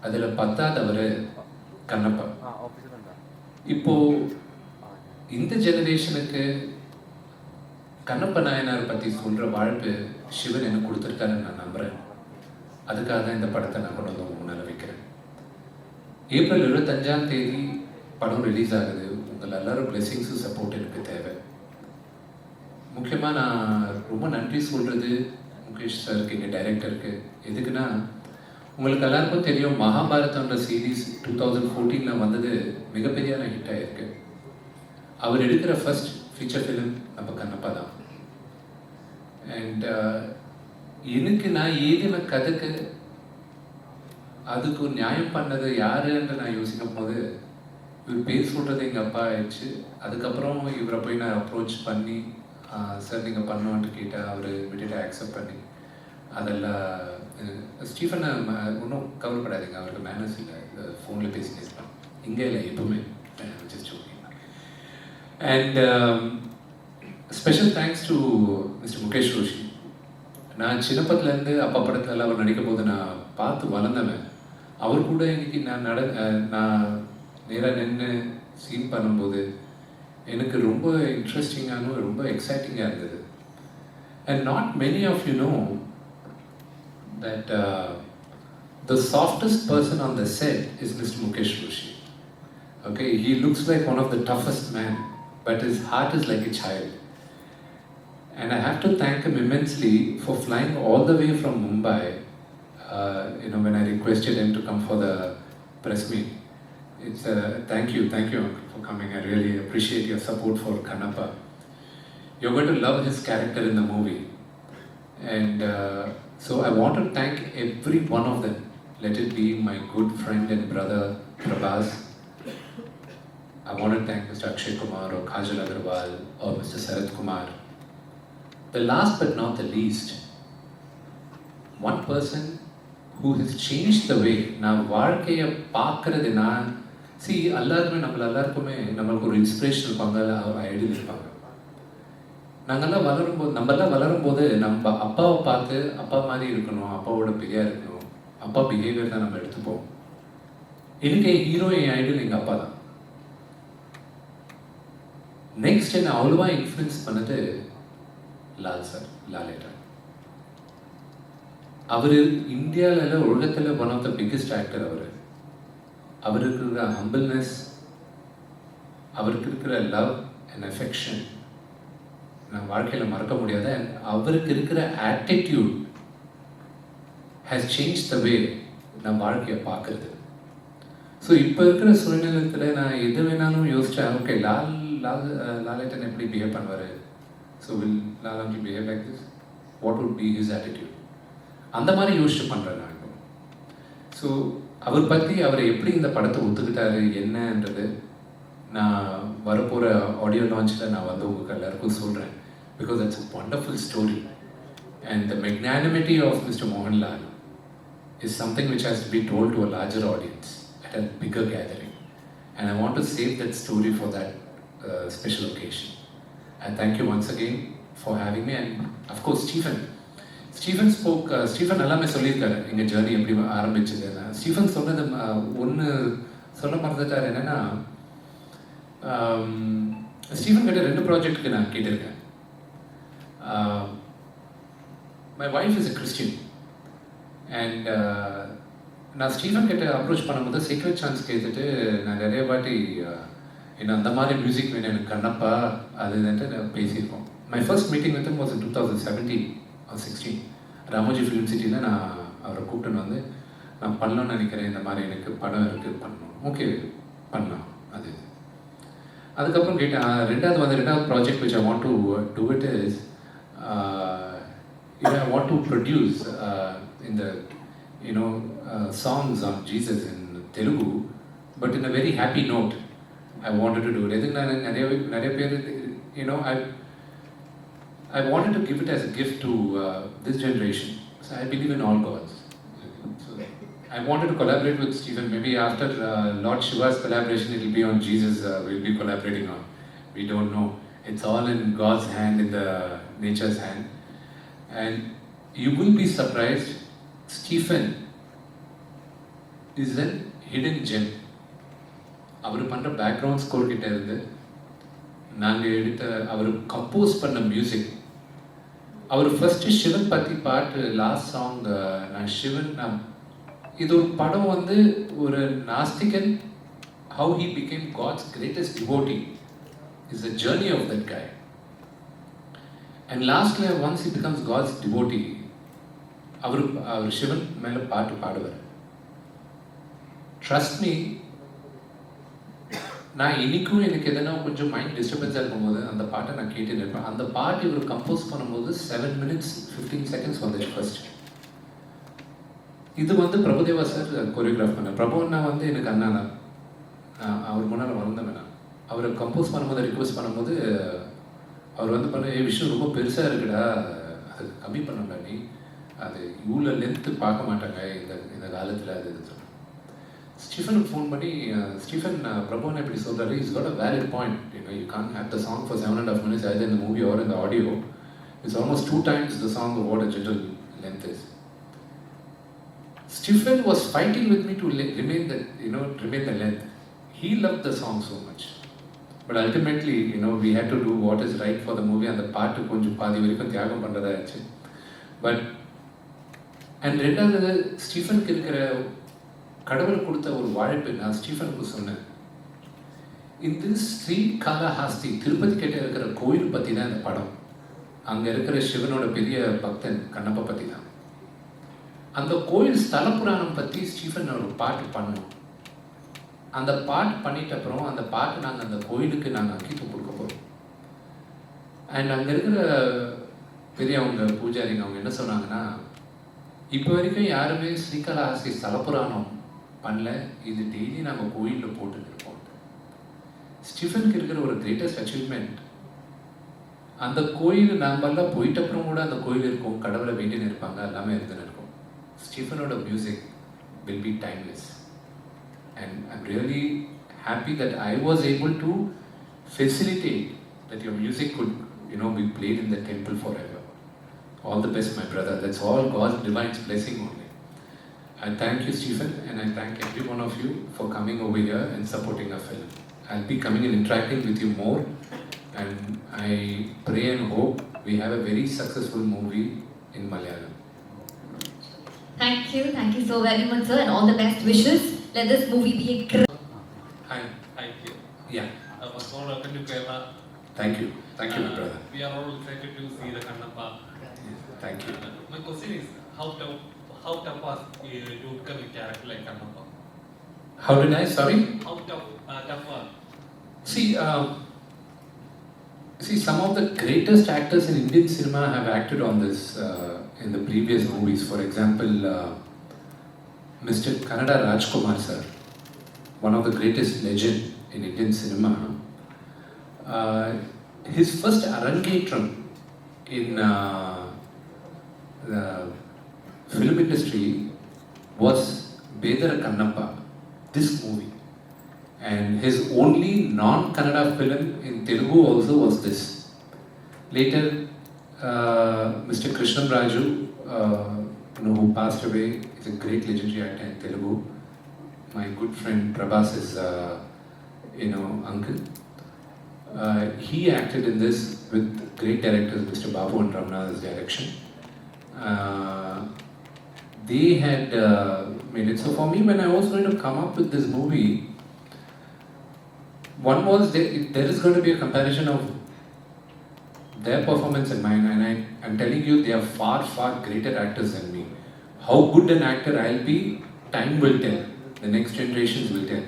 அதில் 10வது கண்ணப்பா. இப்போது இந்த ஜெனரேஷனுக்கு கண்ணப்ப நாயனார் பற்றி சொல்கிற வாழ்வு சிவன் எனக்கு கொடுத்துருக்காருன்னு நான் நம்புகிறேன். அதுக்காக தான் இந்த படத்தை நான் கொண்டு வந்து முன்னால் வைக்கிறேன். ஏப்ரல் 25 படம் ரிலீஸ் ஆகுது. உங்கள் எல்லாரும் பிளெஸிங்ஸும் சப்போர்ட் எனக்கு தேவை. முக்கியமாக நான் ரொம்ப நன்றி சொல்கிறது முகேஷ் சாருக்கு, எங்கள் டைரக்டருக்கு. எதுக்குன்னா உங்களுக்கு எல்லாருக்கும் தெரியும், மகாபாரதம்ன்ற சீரீஸ் 2014 வந்தது மிகப்பெரியான ஹிட் ஆகிருக்கு. அவர் எடுக்கிற ஃபர்ஸ்ட் ஃபீச்சர் ஃபிலிம் நம்ம கண்ணப்பா தான். அண்ட் எனக்கு நான் ஏதின கதைக்கு அதுக்கு நியாயம் பண்ணது யாருன்னு நான் யோசிக்கும் போது இவர் பேர் சொல்கிறது எங்கள் அப்பா ஆயிடுச்சு. அதுக்கப்புறம் இவரை போய் நான் அப்ரோச் பண்ணி சார் நீங்கள் பண்ணுவான்ட்டு கேட்டால் அவர் விட்டுட்டு அக்செப்ட் பண்ணி அதெல்லாம் ஸ்டீஃபனை ஒன்றும் கவலைப்படாதீங்க, அவருக்கு மேனர்ஸ் இல்லை, ஃபோனில் பேசி பேசலாம், இங்கே இல்லை எப்பவுமே just okay. And special thanks to mister Mukesh Rishi. நான் சின்னப்பத்துலேருந்து அப்பா படத்துலலாம் அவர் நடிக்கும் போது நான் பார்த்து வளர்ந்தவன். அவர் கூட இன்னைக்கு நான் நான் நேராக நின்று சீன் பண்ணும்போது எனக்கு ரொம்ப இன்ட்ரெஸ்டிங்கான ரொம்ப எக்ஸைட்டிங்காக இருந்தது. And not many of you know that the softest person on the set is Mr. Mukesh Rishi. Okay, he looks like one of the toughest men, but his heart is like a child. And I have to thank him immensely for flying all the way from Mumbai. When I requested him to come for the press meet, it's thank you for coming. I really appreciate your support for Kannappa. You're going to love his character in the movie, and so I want to thank every one of them. Let it be my good friend and brother Prabhas. I want to thank Mr. Akshay Kumar or Kajal Agarwal or Mr. Sarath Kumar. The last but not the least, one person who has changed the way நான் வாழ்க்கையை பார்க்கறது. நான் எல்லாருமே நம்மளுக்கு ஒரு inspiration இருப்பாங்க, ideal இருப்பாங்க. நம்மெல்லாம் வளரும்போது நம்ம அப்பாவை பார்த்து அப்பா மாதிரி இருக்கணும், அப்பாவோட பெரியா இருக்கணும், அப்பா பிஹேவியர் தான் நம்ம எடுத்துப்போம். எனக்கு ஹீரோ என் ஐடியல் எங்கள் அப்பா தான். நெக்ஸ்ட் என்ன அவ்வளோவா இன்ஃப்ளூயன்ஸ் பண்ணது லால் சார், லாலேட்டா. அவர் இந்தியாவில் உலகத்தில் one of the biggest actor. அவருக்கு இருக்கிற ஹம்பிள்னஸ், அவருக்கு இருக்கிற லவ் அண்ட் அஃபெக்ஷன் நான் வாழ்க்கையில் மறக்க முடியாத. அவருக்கு இருக்கிற ஆட்டிடியூட் ஹேஸ் சேஞ்ச் த வே நான் வாழ்க்கையை பார்க்குறது. ஸோ இப்போ இருக்கிற சூழ்நிலத்தில் நான் எது வேணாலும் யோசித்தேன், ஓகே லாலேட்டன் எப்படி பிஹேவ் பண்ணுவார், so will Lalaji behave like this, what would be his attitude, அந்த மாதிரி யோசிச்சு பண்ணுறேன் நான் இப்போ. ஸோ அவரை எப்படி இந்த படத்தை ஒத்துக்கிட்டாரு என்னன்றது நான் வரப்போகிற ஆடியோ லான்ச்சில் நான் உங்களுக்கு எல்லாருக்கும் சொல்கிறேன். Because that's a wonderful story, and the magnanimity of Mr. Mohanlal is something which has to be told to a larger audience at a bigger gathering, and I want to save that story for that special occasion. And thank you once again for having me, and of course Stephen spoke. Stephen எல்லாமே சொல்லியிருக்காரு எங்கள் journey எப்படி ஆரம்பிச்சது. Stephen சொன்னது ஒன்று சொல்ல மறந்துட்டார். என்னென்னா Stephen கிட்ட 2 ப்ராஜெக்ட்டுக்கு நான் கேட்டிருக்கேன். My wife is a Christian, and நான் ஸ்டீஃபன் கிட்ட அப்ரோச் பண்ணும்போது சீக்ரெட் சான்ஸ் கேட்டுட்டு நான் நிறைய வாட்டி என்ன அந்த மாதிரி மியூசிக் வேணும் எனக்கு கண்ணப்பா அதுன்ட்டு நான் பேசியிருக்கோம். My first meeting with was in 2017 or 16 Ramoji film சிட்டியில் நான் அவரை கூப்பிட்டுன்னு வந்து நான் பண்ணணும்னு நினைக்கிறேன், இந்த மாதிரி எனக்கு படம் இருக்குது, பண்ணணும். ஓகே பண்ணலாம். அது அதுக்கப்புறம் கேட்டேன். ரெண்டாவது project which I want to do it is I want to produce in the songs on Jesus in Telugu, but in a very happy note. I wanted to do it. I think நிறைய பேர் I wanted to give it as a gift to this generation. So I believe in all gods. So I wanted to collaborate with Stephen. Maybe after Lord Shiva's collaboration, it will be on Jesus. We'll be collaborating on. We don't know. It's all in God's hand, in the nature's hand. And you will be surprised. Stephen is a hidden gem. அவர் பண்ணுற background score கிட்ட இருந்து நாங்கள் எடுத்த அவர் compose பண்ண music, அவர் first Sivan பற்றி பாட்டு last song நான் இது ஒரு படம் வந்து ஒரு நாஸ்திகன் how he became God's greatest devotee is the journey of that guy. And லாஸ்ட்ல once he becomes God's devotee அவர் சிவன் மேலே பாட்டு பாடுவார். ட்ரஸ்ட் மீ, நான் இன்றைக்கும் எனக்கு எதனா கொஞ்சம் மைண்ட் டிஸ்டர்பன்ஸாக இருக்கும்போது அந்த பாட்டை நான் கேட்டுன்னு இருப்பேன். அந்த பாட்டு இவர் கம்போஸ் பண்ணும்போது 7 minutes 15 seconds வந்துச்சு ஃபர்ஸ்ட். இது வந்து பிரபுதேவா சார் கொரியோகிராஃப் பண்ண. பிரபுன்னா வந்து எனக்கு அண்ணா தான், அவர் முன்னால் வளர்ந்தவன் நான். அவரை கம்போஸ் பண்ணும்போது ரிக்வெஸ்ட் பண்ணும்போது அவர் வந்து பண்ண விஷயம் ரொம்ப பெருசாக இருக்குடா, அது கம்மி பண்ணடா நீ, அது இவ்வளோ லென்த்து பார்க்க மாட்டாங்க இந்த காலத்தில். அது இது ஸ்டீஃபனுக்கு ஃபோன் பண்ணி, ஸ்டீஃபன் பிரபுன்னு எப்படி சொல்கிறாரு, is got a valid point. You can have the song for 7.5 minutes either in the movie or in the audio. It's almost 2 times the song of what a general length is. Stephen was fighting with me to remain the length. He loved the song so much. But ultimately, we had to do what is right for the movie, and the part konjam paadi varaikum tyagam pandradha aachu. But and ரெண்டாவது ஸ்டீஃபனுக்கு இருக்கிற கடவுள் கொடுத்த ஒரு வாழ்ப்பு நான் ஸ்டீஃபனுக்கு சொன்னேன். இந்த ஸ்ரீகாளஹஸ்தி திருப்பதி கிட்ட இருக்கிற கோயில் பற்றி தான் இந்த படம். அங்கே இருக்கிற சிவனோட பெரிய பக்தன் கண்ணப்பா பற்றி தான். அந்த கோயில் ஸ்தல புராணம் பற்றி ஸ்டீஃபன் ஒரு பாட்டு பண்ணோம். அந்த பாட்டு பண்ணிட்ட அப்புறம் அந்த பாட்டு நாங்கள் அந்த கோயிலுக்கு நாங்கள் அங்கீத்து கொடுக்க போகிறோம். அண்ட் அங்கே இருக்கிற பெரியவங்க பூஜாரிங்க அவங்க என்ன சொன்னாங்கன்னா, இப்போ வரைக்கும் யாருமே ஸ்ரீகாளஹஸ்தி ஸ்தல புராணம் பண்ணல, இது டெய்லி நாங்கள் கோயிலில் போட்டுட்டு இருக்கோம். ஸ்டீஃபனுக்கு இருக்கிற ஒரு கிரேட்டஸ்ட் அச்சீவ்மெண்ட், அந்த கோயில் நாமெல்லாம் போயிட்ட அப்புறம் கூட அந்த கோயில் இருக்கும், கடவுளை வேண்டின்னு இருப்பாங்க, எல்லாமே இருந்துன்னு இருக்கும். ஸ்டீஃபனோட music will be timeless. And I'm really happy that I was able to facilitate that your music could be played in the temple forever. All the best, my brother. That's all God's divine blessing only. I thank you, Stephen, and I thank every one of you for coming over here and supporting our film. I'll be coming and interacting with you more, and I pray and hope we have a very successful movie in Malayalam. Thank you so very much, sir, and all the best wishes. Let this movie be a great. Hi. Thank you. Yeah. First of all, welcome to Kerala. Thank you, my brother. We are all excited to see the Kannappa. Thank you. My question is, how tough was to become a character like Kannappa? How did I? Sorry. How tough was? See, some of the greatest actors in Indian cinema have acted on this in the previous movies. For example, Mr. Kannada Rajkumar sir, one of the greatest legend in Indian cinema. His first arangetram in the film industry was Bedara Kannappa, this movie. And his only non-Kannada film in Telugu also was this. Later, Mr. Krishnam Raju, who passed away, is a great legendary actor in Telugu. My good friend Prabhas is, uncle. He acted in this with great directors, Mr. Babu and Ramna's direction. They had made it. So for me, when I was going to come up with this movie, one was there is going to be a comparison of their performance and mine, and I'm telling you, they are far, far greater actors than me. How good an actor I'll be, time will tell, the next generations will tell.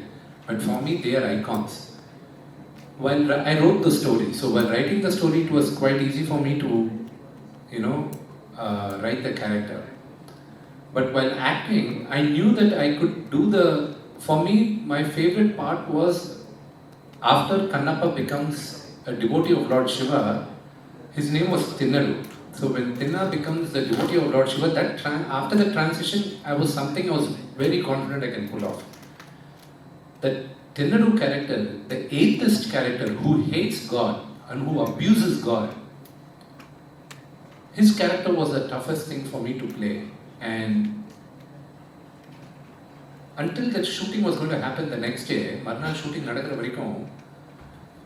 But for me, they are icons. While I wrote the story, so while writing the story, it was quite easy for me to, write the character. But while acting, I knew that I could do for me, my favorite part was after Kannappa becomes a devotee of Lord Shiva, his name was Tinnadu. So when Tinna becomes the devotee of Lord Shiva, after the transition, I was very confident I can pull off. That Tinnadu character, the atheist character who hates God and who abuses God, his character was the toughest thing for me to play. And until that shooting was going to happen the next day, Marnal shooting nadakra varaikum,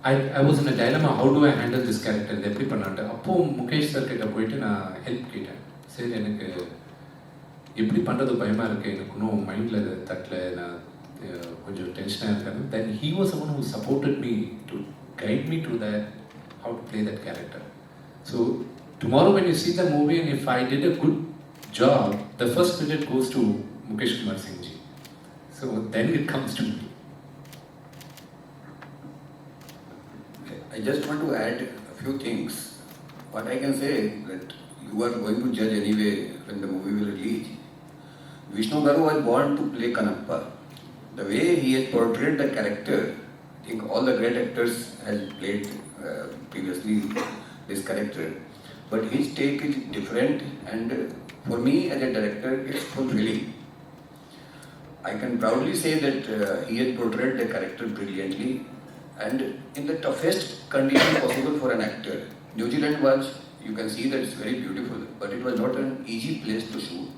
I was in a dilemma. How do I handle this character? எப்படி பண்ணாட்டு அப்போ Mukesh sir கிட்ட போயிட்டு நான் help கேட்டேன். சரி, எனக்கு எப்படி பண்ணுறது பயமாக இருக்குது, எனக்கு இன்னும் மைண்டில் தட்டல, நான் கொஞ்சம் டென்ஷனாக இருக்கேன். Then he was someone who supported me to guide me to that, how to play that character. So tomorrow when you see the movie, and if I did a good job, the first credit goes to Mukesh Kumar Singh ji. So then it comes to me. I just want to add a few things. What I can say that you are going to judge anyway when the movie will release. Vishnu Garu was born to play Kannappa. The way he has portrayed the character, I think all the great actors has played previously this character. But his take is different, and for me as a director, it's fulfilling. I can proudly say that he has portrayed the character brilliantly and in the toughest condition possible for an actor. New Zealand was, you can see that it's very beautiful, but it was not an easy place to shoot.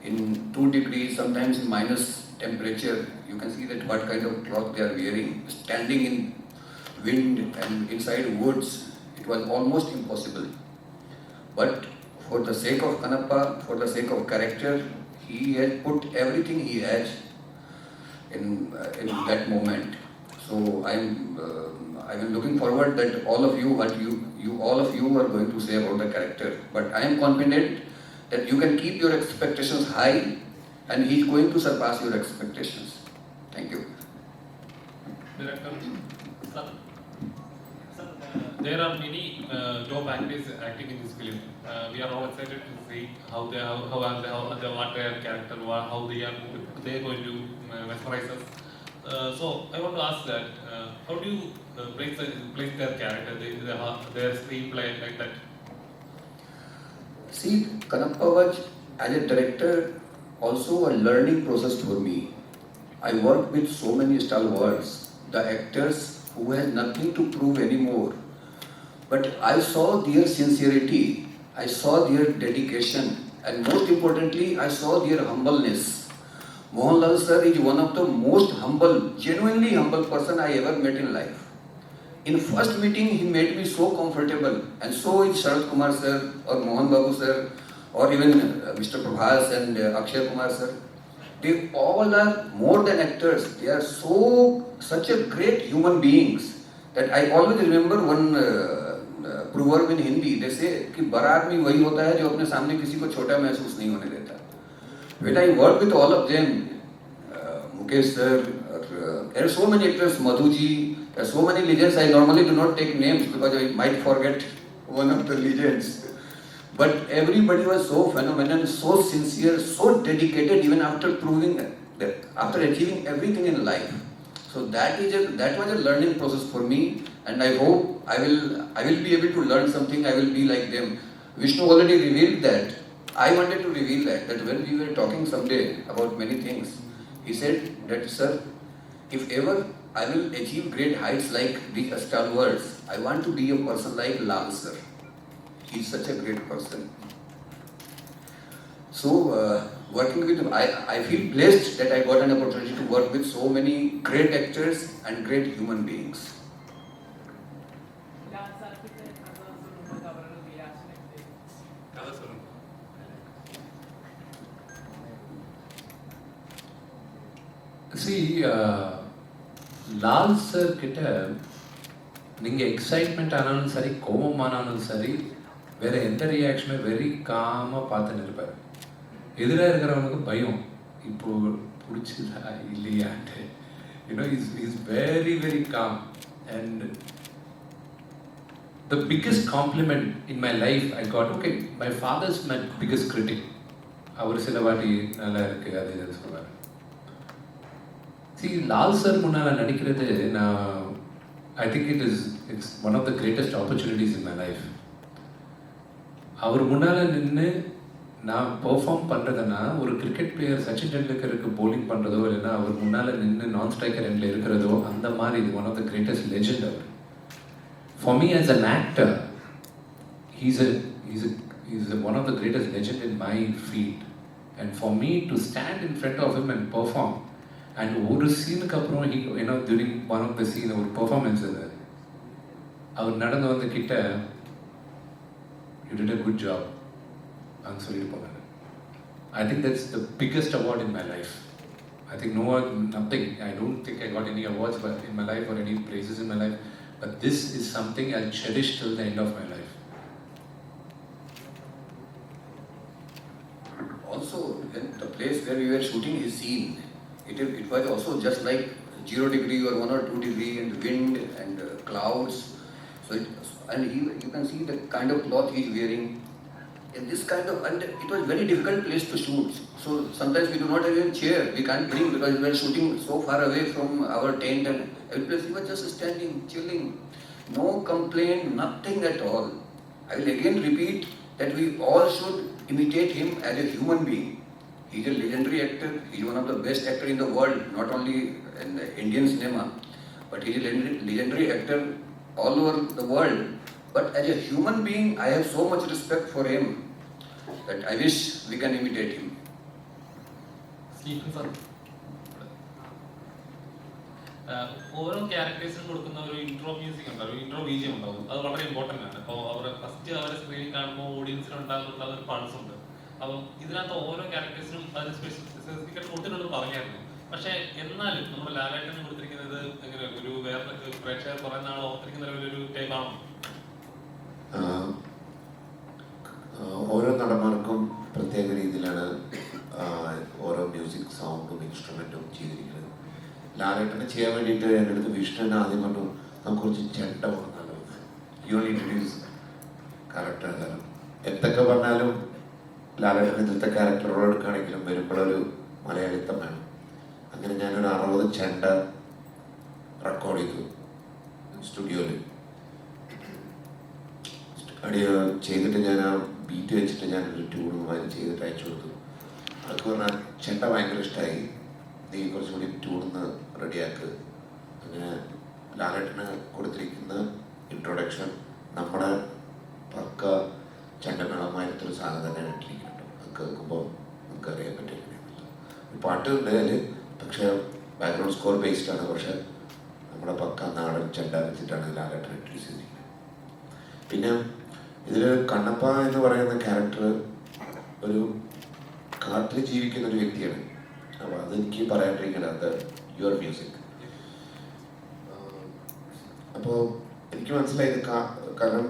In 2 degrees, sometimes in minus temperature, you can see that what kind of cloth they are wearing, standing in wind and inside woods, it was almost impossible. But for the sake of Kannappa, for the sake of character, he has put everything he has in that moment. So I'm looking forward that all of you are going to say about the character. But I am confident that you can keep your expectations high, and he is going to surpass your expectations. Thank you. Director, sir, there are many top actors acting in this film. We are all excited to see what their character, how they are going to mesmerize us. So I want to ask that, how do you place their character, their screenplay like that? See, Kannappa was, as a director, also a learning process for me. I worked with so many stalwarts, the actors who had nothing to prove anymore. But I saw their sincerity, I saw their dedication, and most importantly, I saw their humbleness. Mohanlal sir is one of the most humble, genuinely humble person I ever met in life. In first meeting, he made me so comfortable, and so is Sharat Kumar sir, or Mohan Babu sir, or even Mr. Prabhas and Akshay Kumar sir. They all are more than actors. They are such a great human beings that I always remember one proverb in Hindi. They say कि बड़ा आदमी वही होता है जो अपने सामने किसी को छोटा महसूस नहीं होने देता. When I work with all of them, Mukesh sir, there are so many actors, Madhuji, there are so many legends. I normally do not take names because I might forget one of the legends. But everybody was so phenomenal, so sincere, so dedicated, even after after achieving everything in life. So that was a learning process for me, and I hope I will be able to learn something. I will be like them. Vishnu already revealed that. I wanted to reveal that when we were talking someday about many things, he said that, sir, if ever I will achieve great heights like these stalwarts, I want to be a person like Lal sir. He is such a great person. So working with him, I feel blessed that I got an opportunity to work with so many great actors and great human beings. See, Lal sir கிட்ட நீங்கள் excitement ஆனாலும் சரி, கோபமானாலும் சரி, வேறு எந்த ரியாக்ஷனும் very காமாக பார்த்துன்னு இருப்பார். எதிராக இருக்கிறவனுக்கு பயம், இப்போ பிடிச்சதா இல்லையான்ட்டு. He's very, very calm. And the biggest compliment in my life I got, okay, my father's my biggest critic. அவர் சில வாட்டி நல்லா இருக்கு அது இதுன்னு சொல்லுவார். See, லால் சார் முன்னால் நடிக்கிறது I think it's one of the greatest opportunities in my life. அவர் முன்னால் நின்று நான் பெர்ஃபார்ம் பண்ணுறதுன்னா ஒரு கிரிக்கெட் பிளேயர் சச்சின் டெண்டுல்கருக்கு bowling பண்ணுறதோ இல்லைன்னா அவர் முன்னால் நின்று நான் ஸ்ட்ரைக்கர் எண்டில் இருக்கிறதோ அந்த மாதிரி இது one of the greatest legend அவர். For me as an actor, he's one of the greatest legend in my field. And for me to stand in front of him and perform, and ஒரு சீனுக்கு அப்புறம் during one of the scene ஒரு performance அவர் நடந்து வந்து கிட்ட you did a good job and சொல்லிட்டு போனாரு. I think that's the biggest award in my life. I think nothing. I don't think I got any awards in my life or any praises in my life, but this is something I'll cherish till the end of my life. Also, the place where we were shooting his scene, it was also just like 0 degree or 1 or 2 degree and wind and clouds. So you can see the kind of cloth he is wearing. And it was very difficult place to shoot. So sometimes we do not have even chair. We can't bring because we were shooting so far away from our tent and every place he was just standing, chilling. No complaint, nothing at all. I will again repeat that we all should imitate him as a human being. He is a legendary actor. He is one of the best actors in the world, not only in the Indian cinema, but he is a legendary actor all over the world. But as a human being, I have so much respect for him that I wish we can imitate him. Stephen sir. ഓരോ ക്യാരക്ടേഴ്സിനും കൊടുക്കുന്ന ഒരു intro music ഉണ്ടാവും, ഒരു intro ബീജിയം ഉണ്ടാവും. അത് വളരെ important ആണ്. അപ്പോൾ അവരെ ഫസ്റ്റ് അവരെ സ്ക്രീനിൽ കാണുമ്പോൾ ഓഡിയൻസിന് ഉണ്ടാകുന്ന ഒരു പൾസ് ഉണ്ട്. അപ്പം ഇതിനകത്ത് ഓരോ ക്യാരക്ടേഴ്സിനും അതിന് സ്പെസിഫിക്കായിട്ട് കൊടുത്തിട്ടുണ്ടെന്ന് പറഞ്ഞായിരുന്നു. പക്ഷേ എന്നാലും നമ്മുടെ ലാലേട്ടന് കൊടുത്തിരിക്കുന്നത് എങ്ങനെ ഒരു വേറെ പ്രേക്ഷകർ കുറേ നാൾ ഓർത്തിരിക്കുന്ന ഒരു ടൈപ്പാണോ? ഓരോ നടന്മാർക്കും പ്രത്യേക രീതിയിലാണ് ഓരോ മ്യൂസിക് സൗണ്ടും ഇൻസ്ട്രുമെൻറ്റും ചെയ്തിരിക്കുന്നത്. ലാലേട്ടനെ ചെയ്യാൻ വേണ്ടിയിട്ട് എൻ്റെ അടുത്ത് വിഷ്ണുവിനെ ആദ്യം കണ്ടു, നമുക്ക് കുറച്ച് ചെണ്ട കൊടുക്കാമല്ലോ, യു ഇൻട്രൊഡ്യൂസ് ക്യാരക്ടർ. കാരണം എന്തൊക്കെ പറഞ്ഞാലും ലാലേട്ടൻ ഇതിലത്തെ ക്യാരക്ടറുകൾ എടുക്കുകയാണെങ്കിലും വരുമ്പോഴൊരു മലയാളിത്തം വേണം. അങ്ങനെ ഞാനൊരു 60 ചെണ്ട റെക്കോർഡ് ചെയ്തു സ്റ്റുഡിയോയിൽ. ചെയ്തിട്ട് ഞാൻ ആ ബീറ്റ് വെച്ചിട്ട് ഞാനൊരു ട്യൂണുമായി ചെയ്തിട്ട് അയച്ചു കൊടുത്തു. അതൊക്കെ പറഞ്ഞാൽ ചെണ്ട ഭയങ്കര ഇഷ്ടമായി, നീ കുറച്ചുകൂടി ട്യൂണിന്ന് റെഡിയാക്ക്. അങ്ങനെ ലാലേട്ടന് കൊടുത്തിരിക്കുന്ന ഇൻട്രൊഡക്ഷൻ നമ്മുടെ പക്ക ചെണ്ടമേളമായിട്ടൊരു സാധനം തന്നെയാണ് ഇട്ടിരിക്കുന്നുണ്ട്. അത് കേൾക്കുമ്പോൾ നമുക്ക് അറിയാൻ പറ്റില്ല. പാട്ട് ഉണ്ട് അതിൽ, പക്ഷേ ബാക്ക്ഗ്രൗണ്ട് സ്കോർ ബേസ്ഡ് ആണ്. പക്ഷേ നമ്മുടെ പക്ക നാടൻ ചെണ്ട വെച്ചിട്ടാണ് ലാലേട്ടൻ ഇൻട്രൊഡ്യൂസ് ചെയ്തിരിക്കുന്നത്. പിന്നെ ഇതിൽ കണ്ണപ്പ എന്ന് പറയുന്ന ക്യാരക്ടർ ഒരു കാട്ടിൽ ജീവിക്കുന്ന ഒരു വ്യക്തിയാണ്. അപ്പോൾ അതെനിക്ക് പറയാണ്ടിരിക്കണം, അത് യുവർ മ്യൂസിക്. അപ്പോൾ എനിക്ക് മനസ്സിലായത് കാരണം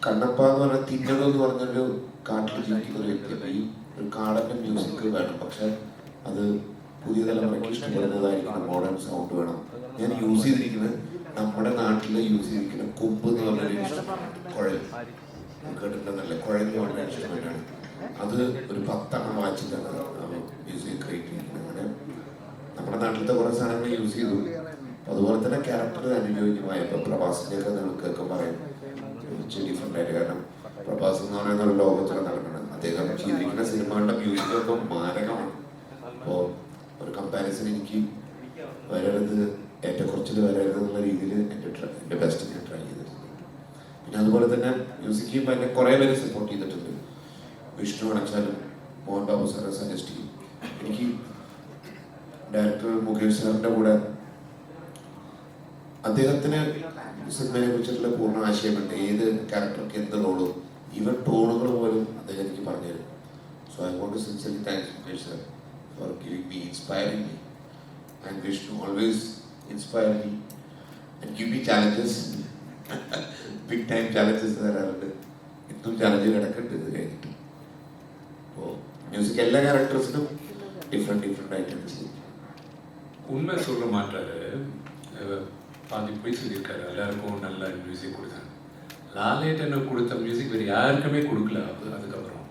കണ്ണപ്പ എന്ന് പറഞ്ഞാൽ തിന്നകം എന്ന് പറഞ്ഞൊരു കാട്ടിൽ ജീവിക്കുന്ന ഒരു വ്യക്തിയാണ്. ഈ ഒരു കാടൻ്റെ മ്യൂസിക് വേണം, പക്ഷെ അത് പുതിയ തലമുറയ്ക്ക് ഇഷ്ടപ്പെടുന്നതായിരിക്കണം, മോഡേൺ സൗണ്ട് വേണം. ഞാൻ യൂസ് ചെയ്തിരിക്കുന്നത് നമ്മുടെ നാട്ടിൽ യൂസ് ചെയ്തിരിക്കുന്ന കൊമ്പ് എന്ന് പറഞ്ഞൊരു കുഴൽ കേട്ടിട്ടുണ്ടെന്നല്ലേ, കുഴൽ എന്ന് പറഞ്ഞ ഇൻസ്ട്രുമെൻ്റാണ്. അത് ഒരു 10 എണ്ണം വായിച്ചിട്ടാണ് മ്യൂസിക് ക്രിയേറ്റ് ചെയ്യുന്നത്. അങ്ങനെ നമ്മുടെ നാട്ടിലത്തെ കുറേ സാധനങ്ങൾ യൂസ് ചെയ്തു. അതുപോലെ തന്നെ ക്യാരക്ടർ അനുയോജ്യമായ ഇപ്പോൾ പ്രഭാസിൻ്റെയൊക്കെ നിങ്ങൾക്കൊക്കെ പറയാം കുറച്ച് ഡിഫറെൻ്റ് ആയിട്ട്. കാരണം പ്രഭാസ് എന്ന് പറയുന്ന ഒരു ലോകത്തിലെ നടക്കണം. അദ്ദേഹം ചെയ്തിരിക്കുന്ന സിനിമകളുടെ മ്യൂസിക്കൊക്കെ മാരകമാണ്. അപ്പോൾ ഒരു കമ്പാരിസൺ എനിക്ക് വരരുത്, ഏറ്റക്കുറച്ചിൽ വരരുത് എന്നുള്ള രീതിയിൽ എൻ്റെ ബെസ്റ്റ് ഞാൻ ട്രൈ ചെയ്തിട്ടുണ്ട്. പിന്നെ അതുപോലെ തന്നെ മ്യൂസിക് ചെയ്യുമ്പോൾ എന്നെ കുറേ പേര് സപ്പോർട്ട് ചെയ്തിട്ടുണ്ട്. വിഷ്ണു അണച്ചാലും മോഹൻ ബാബു സാറെ സജസ്റ്റ് ചെയ്യും. എനിക്ക് ഡയറക്ടർ മുകേഷ് സാറിൻ്റെ കൂടെ അദ്ദേഹത്തിന് സിനിമയെ കുറിച്ചിട്ടുള്ള പൂർണ്ണ ആശയമുണ്ട്. ഏത് ക്യാരക്ടർക്ക് എന്ത് റോളും ഈവൻ ടോണുകൾ പോലും അദ്ദേഹം എനിക്ക് പറഞ്ഞുതരും. So I want to sincerely thanks Mukesh sir for giving me, inspiring me. And Vishnu always inspire me and give me challenges, big time challenges തരാറുണ്ട്. ഇന്നും ചാലഞ്ച് കിടക്കുന്നുണ്ട് ഇത് കഴിഞ്ഞിട്ട്. അപ്പോൾ മ്യൂസിക് എല്ലാ ക്യാരക്ടേഴ്സിനും different items. உண்மை சொல்ல மாட்டாரு, பாதி போய் சொல்லியிருக்காரு. எல்லாருக்கும் நல்ல மியூசிக் கொடுத்தாங்க. லாலேட்டனை கொடுத்த மியூசிக் வேறு யாருக்குமே கொடுக்கல. அதுக்கப்புறம்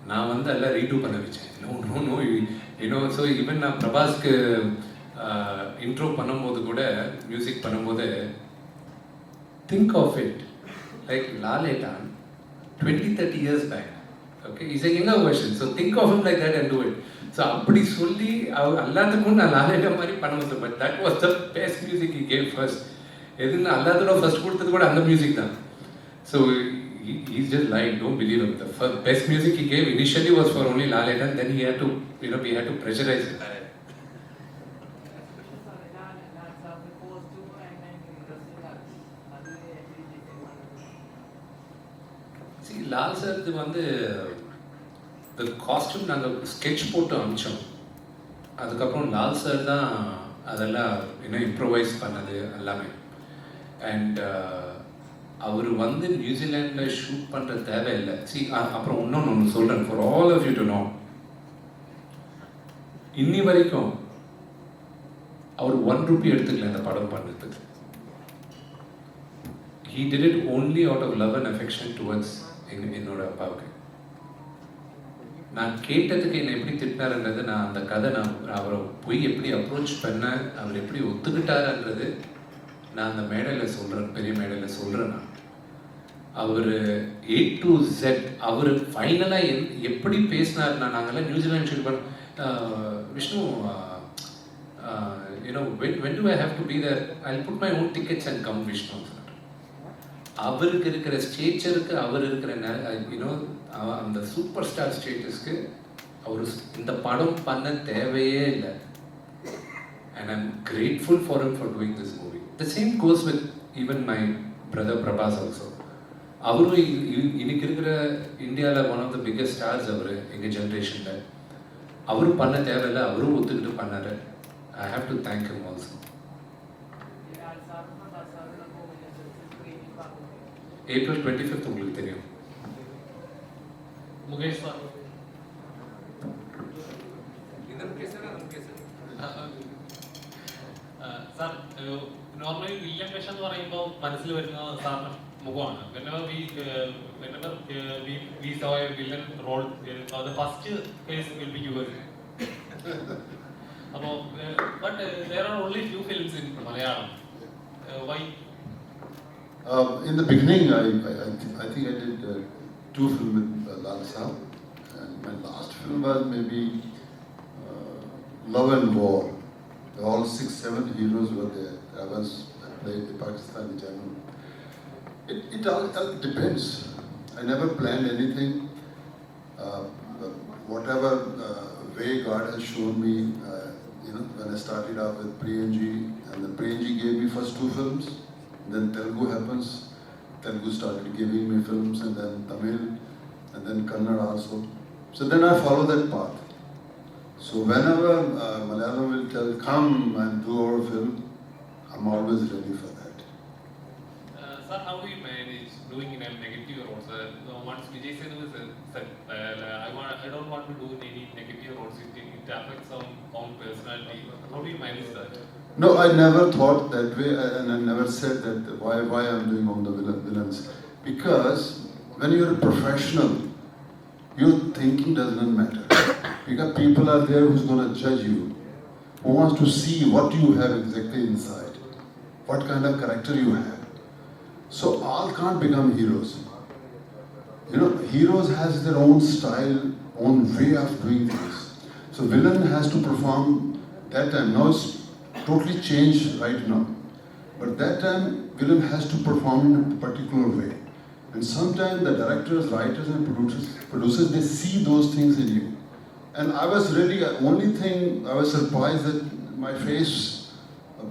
நான் வந்து எல்லாம் ரீடூ பண்ண வச்சேன். No you know. ஸோ ஈவன் நான் பிரபாஸ்க்கு இன்ட்ரோ பண்ணும்போது கூட, மியூசிக் பண்ணும்போது, think of it like Lalettan 20-30 years back. Okay, he's a younger version. So think of him like that and do it. So அப்படி சொல்லி அவர் எல்லாத்துக்கும் நான் லாலேட்டா மாதிரி பண்ண முடியும். But that was the best music he gave first. எதுன்னு எல்லாத்தோட ஃபர்ஸ்ட் கொடுத்தது கூட அந்த மியூசிக் தான். So he's just lying, don't believe him. The best music he gave initially was for only Laleta, and then he had to, we had to pressurize it. See, Lal sir வந்து the costume நாங்கள் sketch போட்டு அமிச்சோம். அதுக்கப்புறம் Lal sir தான் அதெல்லாம் improvise பண்ணது எல்லாமே. And அவர் வந்து நியூசிலாண்டில் shoot பண்ணுற தேவையில்லை. அப்புறம் ஒன்று சொல்கிறேன் for all of you to know, இன்னி வரைக்கும் அவர் ₹1 எடுத்துக்கல இந்த படம் பண்ணுறதுக்கு. He did it only out of love and affection towards என்னோட அப்பாவுக்கு. நான் கேட்டதுக்கு என்னை எப்படி திட்டினாருன்றது, நான் அந்த கதை அவரை போய் எப்படி அப்ரோச் பண்ணேன், அவர் எப்படி ஒத்துக்கிட்டாருன்றது நான் அந்த மேடையில் சொல்கிறேன், பெரிய மேடையில் சொல்கிறேன். நான் அவர் A to Z அவர் ஃபைனலாக எப்படி பேசினார்னா, நாங்கள்லாம் நியூசிலாந்து ஷூட் பண்ண Vishnu when do I have to be there? I'll put my own tickets and come Vishnu. அவருக்கு இருக்கிற ஸ்டேச்சருக்கு, அவர் இருக்கிற அந்த சூப்பர் ஸ்டார் ஸ்டேட்டஸ்க்கு அவர் இந்த படம் பண்ண தேவையே இல்லை. And I'm grateful for him for doing this movie. The same goes with even my brother Prabhas also. அவரும் இன்னைக்கு இருக்கிற இந்தியாவில் one of the biggest stars அவர் எங்கள் ஜென்ரேஷனில். அவரும் பண்ண தேவையில்லை, அவரும் ஒத்துக்கிட்டு பண்ணார். I have to thank him also. April 25th உங்களுக்கு தெரியும். Mukesh sir. Sir, normally villain വേഷം എന്ന് പറയുമ്പോൾ മനസ്സിൽ വരുന്ന സാറിന് മുഖമാണ്. Whenever we saw a villain role, the first face will be yours. But there are only few films in Malayalam. Why? In the beginning, I think I did 2 films with Lal Saab, and my last film was maybe Love and War. All 6-7 heroes were there. I played the Pakistani general. It all depends. I never planned anything. Whatever way God has shown me, when I started out with Preity, and then Preity gave me first 2 films. Then Telugu happens. Telugu started giving me films, and then Tamil, and then Kannada also. So then I follow that path. So whenever Malayalam will tell, come and do our film, I'm always ready for that. Sir, how do you manage doing in a negative roles? Once Vijay said, I don't want to do any negative roles. It affects our own personality. How do you manage that? No, I never thought that way, and I never said that why I'm doing all the villains. Because when you're a professional, your thinking does not matter. Because people are there who's going to judge you, who wants to see what you have exactly inside, what kind of character you have. So all can't become heroes. Heroes has their own style, own way of doing things. So villain has to perform that time. Now it's totally changed right now. But that time, villain has to perform in a particular way. And sometimes the directors, writers and producers, they see those things in you. And I was really, only thing, I was surprised that my face,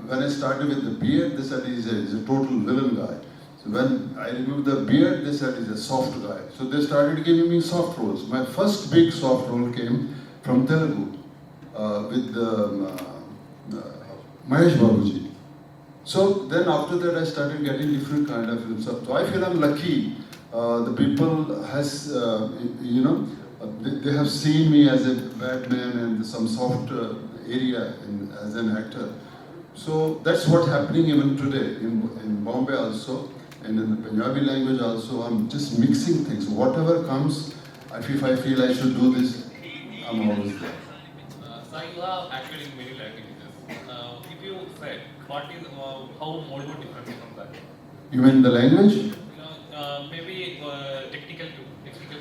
when I started with the beard, they said he's a total villain guy. So when I removed the beard, they said he's a soft guy. So they started giving me soft roles. My first big soft role came from Telugu with Mahesh Babuji. So then after that I started getting different kind of films. So I feel I'm lucky. The people has, they have seen me as a bad man and some soft area as an actor. So that's what's happening even today in Bombay also, and in the Punjabi language also. I'm just mixing things. Whatever comes, if I feel I should do this, I'm always there. So you have acted in many languages. If you said, what is how Bollywood different from that? You mean the language? Maybe technical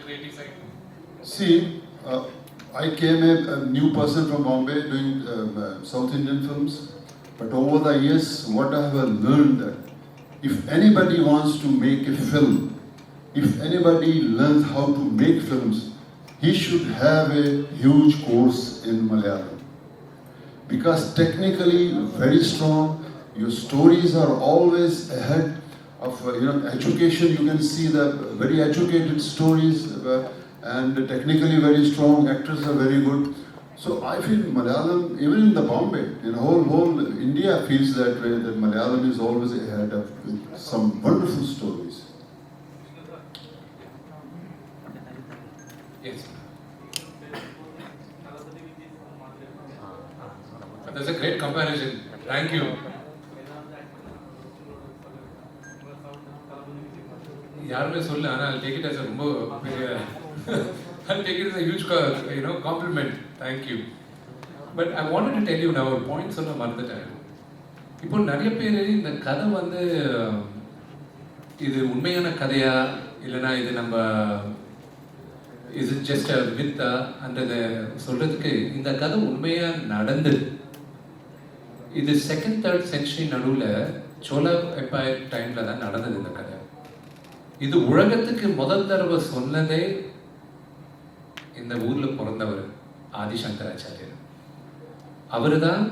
creative side. See, I came a new person from Bombay doing South Indian films, but over the years, what I have learned that if anybody wants to make a film, if anybody learns how to make films, he should have a huge course in Malayalam. Because technically very strong, your stories are always ahead of education. You can see the very educated stories and technically very strong actors are very good. So I feel Malayalam, even in the Bombay, in whole India feels that way, that Malayalam is always ahead of with some wonderful stories. Yes. That's a great comparison. Thank you. யாருமே சொல்ல ஆனால் I'll take it as a ரொம்ப பெரிய I'll take it as a huge compliment. Thank you. But I wanted to tell you now ஒரு point சொல்ல மறந்துட்டேன். இப்போ நிறைய பேர் இந்த கதை வந்து இது உண்மையான கதையா இல்லைனா இது நம்ம இது ஜஸ்ட் வித்தா அந்த சொல்றதுக்கு இந்த கதை உண்மையா நடந்தது. இது செகண்ட் தேர்ட் சென்ச்சுரி நடுவில் சோழா எம்பையர் டைம்ல தான் நடந்தது இந்த கதை. இது உலகத்துக்கு முதல் தடவை சொன்னதே இந்த ஊர்ல பிறந்தவர் ஆதிசங்கராச்சாரியர். அவரு தான்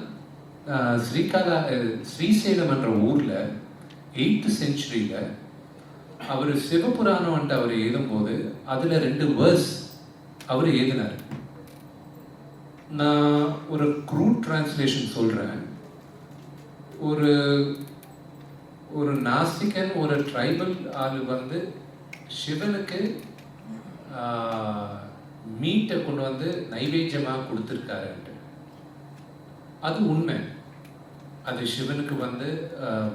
ஸ்ரீசைலம் என்ற ஊர்ல 8th சென்ச்சுரியில அவர் சிவபுராணம் அவர் எழுதும்போது அதுல 2 வேர்ஸ் அவர் எழுதினார். நான் ஒரு க்ரூட் டிரான்ஸ்லேஷன் சொல்றேன். ஒரு நாஸ்திகன் ஒரு ட்ரைபல் ஆள் வந்து சிவனுக்கு மீட்டை கொண்டு வந்து நைவேத்தியமாக கொடுத்துருக்காரு. அது உண்மை. அது சிவனுக்கு வந்து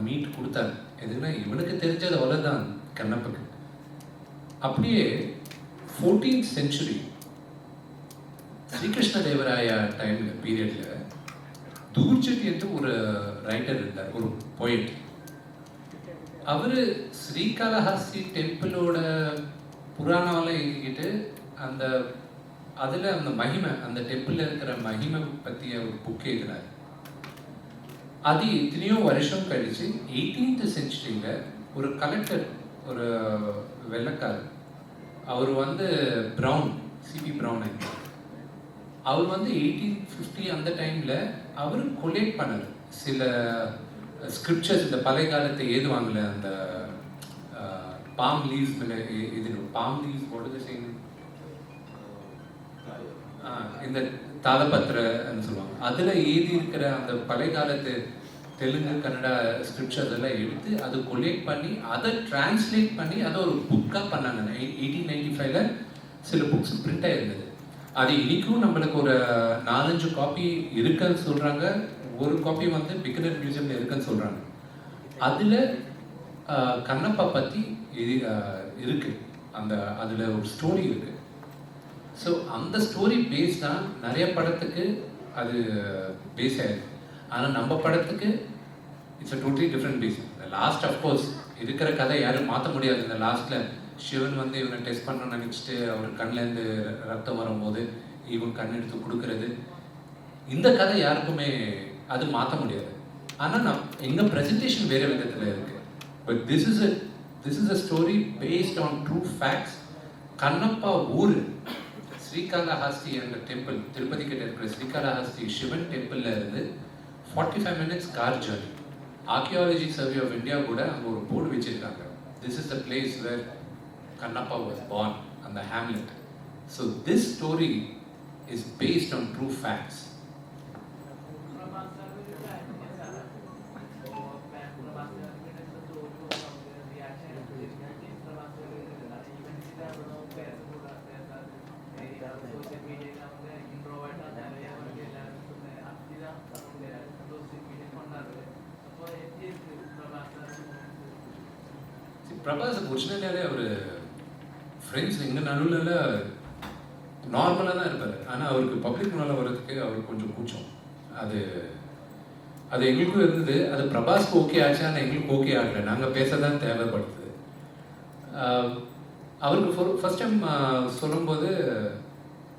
மீட் கொடுத்தாரு. எதுனா இவனுக்கு தெரிஞ்சது அவ்வளோதான் கண்ணப்பக்கு. அப்படியே 14th சென்ச்சுரி ஸ்ரீகிருஷ்ண தேவராயா டைம்ல பீரியட்ல தூர்ஜட்டி ஒரு ரைட்டர் இருந்தார், ஒரு போயிட். அவரு ஸ்ரீகாளஹஸ்தி டெம்பிளோட புராணம்லாம் எழுதிக்கிட்டு அந்த மகிமை, அந்த டெம்பிள்ல இருக்கிற மகிமை பற்றிய ஒரு புக் எழுதினார். அது எத்தனையோ வருஷம் கழிச்சு 18th சென்ச்சுரியில ஒரு கலெக்டர், ஒரு வெள்ளக்காரர், அவர் வந்து ப்ரவுன், சிபி ப்ரவுன், அவர் வந்து 1850 அந்த டைம்ல அவர் கொலேட் பண்ணார் சில ஸ்கிரிப்சர்ஸ். இந்த பழைய காலத்தை ஏதுவாங்கல அந்த பாம் லீவ்ஸ் இது பாம் லீவ்ஸ் போடுறது இந்த தாளப்பத்திரன்னு சொல்லுவாங்க. அதில் எழுதி இருக்கிற அந்த பழைய காலத்து தெலுங்கு கன்னடா ஸ்கிரிப்சர்ஸ் எல்லாம் எடுத்து அதை கொலேட் பண்ணி அதை டிரான்ஸ்லேட் பண்ணி அதை ஒரு புக்காக பண்ணாங்க. 1895ல சில புக்ஸ் பிரிண்ட் ஆகிருந்தது. அது இன்னைக்கும் நம்மளுக்கு ஒரு 4-5 காப்பி இருக்குன்னு சொல்கிறாங்க. ஒரு காப்பி வந்து பிக்னர் மியூசியமில் இருக்குன்னு சொல்கிறாங்க. அதில் கண்ணப்பா பற்றி இருக்கு, அதில் ஒரு ஸ்டோரி இருக்குது. ஸோ அந்த ஸ்டோரி பேஸ் தான் நிறைய படத்துக்கு அது பேஸ் ஆயிருக்கு. ஆனால் நம்ம படத்துக்கு it's a totally different base. இந்த லாஸ்ட் அஃப்கோர்ஸ் இருக்கிற கதை யாரும் மாற்ற முடியாது. இந்த லாஸ்ட்டில் சிவன் வந்து இவனை டெஸ்ட் பண்ணணும்னு நினச்சிட்டு அவர் கண்ணிலேருந்து ரத்தம் வரும்போது இவன் கண் எடுத்து கொடுக்கறது, இந்த கதை யாருக்குமே அது மாற்ற முடியாது. ஆனால் எங்கள் ப்ரெசன்டேஷன் வேறு விதத்தில் இருக்குது. But this is a story based on true facts. Kannappa ஊர் ஸ்ரீகாளஹஸ்தி என்ற டெம்பிள், திருப்பதி கிட்ட இருக்கிற ஸ்ரீகாளஹஸ்தி சிவன் டெம்பிளில் இருந்து 45 minutes car journey. Archaeology survey of India கூட அங்கே ஒரு போர்டு வச்சிருக்காங்க. This is the place where Kannappa was born, and the hamlet. So this story is based on true facts. Prabhas ஒரிஜினலாகவே அவர் ஃப்ரெண்ட்ஸ் எங்கள் நடுவில் நார்மலாக தான் இருப்பார். ஆனால் அவருக்கு பப்ளிக் முன்னால் வர்றதுக்கு அவருக்கு கொஞ்சம் கூச்சம். அது அது எங்களுக்கும் இருந்தது. அது பிரபாஸ்க்கு ஓகே ஆச்சு, ஆனால் எங்களுக்கு ஓகே ஆகலை. நாங்கள் பேச தான் தேவைப்படுது. அவருக்கு ஃபர்ஸ்ட் டைம் சொல்லும்போது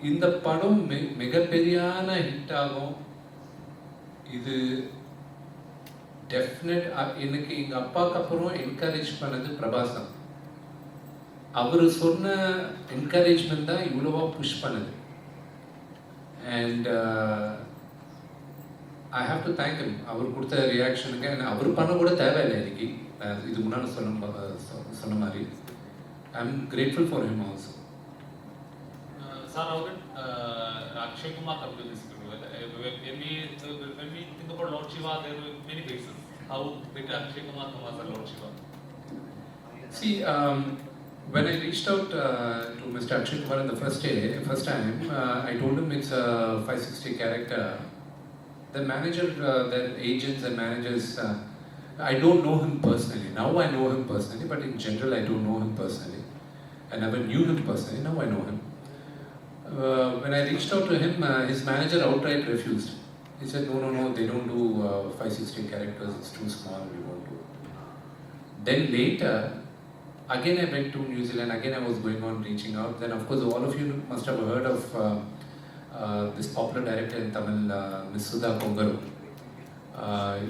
இந்த படம் மிகப்பெரியான ஹிட் ஆகும், இது டெஃபினட். எனக்கு எங்கள் அப்பாவுக்கு அப்புறம் என்கரேஜ் பண்ணது பிரபாஸ் தான். அவர் சொன்ன என்கரேஜ்மெண்ட் தான் இவ்வளோவா புஷ் பண்ணுது. And I have to thank him. அவர் கொடுத்த ரியாக்ஷனுக்கு அவர் பண்ண கூட தேவையில்லை. இன்னைக்கு இது முன்னால் சொன்ன மாதிரி I am grateful for him also. Sir, how did Akshay Kumar come to this film? When we think about Lord Shiva, there were many faces. How did Akshay Kumar come as a Lord Shiva? See, when I reached out to Mr. Akshay Kumar in the first time, I told him it's a 560 character. The manager, the agents and managers, I don't know him personally. Now I know him personally, but in general I don't know him personally. I never knew him personally, now I know him. When I reached out to him, his manager outright refused. He said, no, they don't do 560 characters, it's too small, we won't do it. Then later, again I went to New Zealand, again I was going on reaching out. Then of course all of you must have heard of this popular director in Tamil, Miss Sudha Kongaru.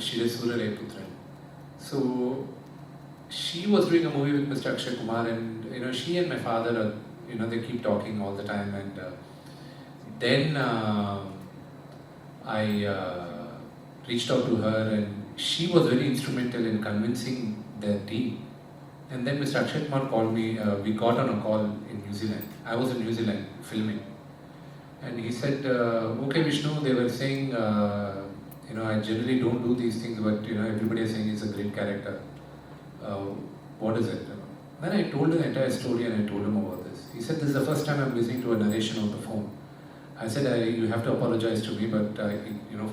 She is Surareputran. So she was doing a movie with Mr. Akshay Kumar, and she and my father are, they keep talking all the time. And then I reached out to her, and she was very instrumental in convincing their team. And then Mr. Akshay Kumar called me. We got on a call in New Zealand. I was in New Zealand filming, and he said, "Okay, Vishnu, they were saying, I generally don't do these things, but everybody is saying it's a great character. What is it?" Then I told him the entire story, and I told him about this. He said, "This is the first time I'm listening to a narration on the phone." I said, "You have to apologize to me, but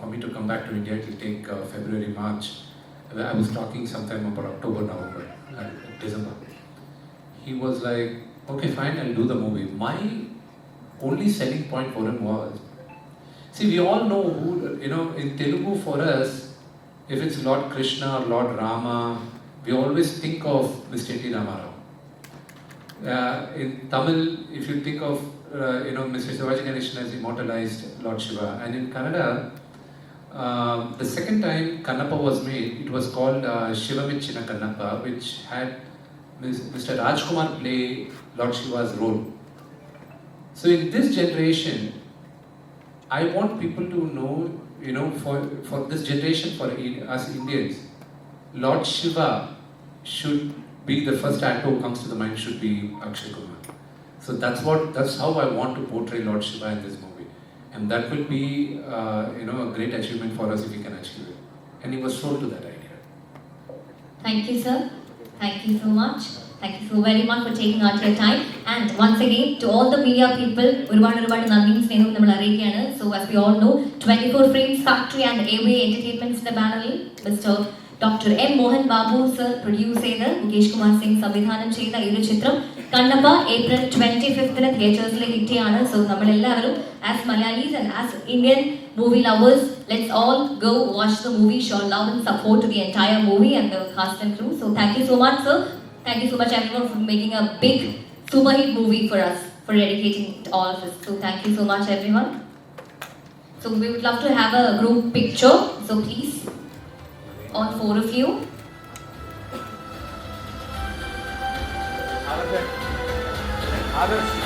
for me to come back to India, it will take February, March." I was talking sometime about October, November, December. He was like, "Okay, fine, I'll do the movie." My only selling point for him was, see, we all know who, in Telugu for us, if it's Lord Krishna or Lord Rama, we always think of Mr. T. Ramarao. In Tamil, if you think of, Mr. Shivaji Ganeshan has immortalized Lord Shiva. And in Kannada, the second time Kannappa was made, it was called Shivamichina Kannappa, which had Mr. Rajkumar play Lord Shiva's role. So in this generation, I want people to know, for this generation, for us Indians, Lord Shiva should be the first actor who comes to the mind, should be Akshay Kumar. So that's how I want to portray Lord Shiva in this movie. And that will be, a great achievement for us if we can achieve it. And he was sold to that idea. Thank you, sir. Thank you so much. Thank you so very much for taking out your time. And once again, to all the media people, ഒരുപാട് നന്ദിയും സ്നേഹവും നമ്മൾ അറിയിക്കുകയാണ്. So as we all know, 24 Frames Factory and AWA Entertainment's ബാനറിൽ Mr. Dr. M. Mohan Babu sir produce ചെയ്ത് മുകേഷ് കുമാർ സിംഗ് സംവിധാനം ചെയ്ത ഈ ഒരു ചിത്രം കണ്ണപ്പ April 25th തിയേറ്റേഴ്സിൽ ഹിറ്റ് ചെയ്യാണ്. സോ നമ്മളെല്ലാവരും as Malayalis and as Indian movie lovers, let's all go watch the movie, show love and support to the entire movie and the cast and crew. So thank you so much, sir. Thank you so much everyone for making a big super hit movie for us, for dedicating it all of us. So thank you so much everyone. So we would love to have a group picture. So please, all 4 of you. Others.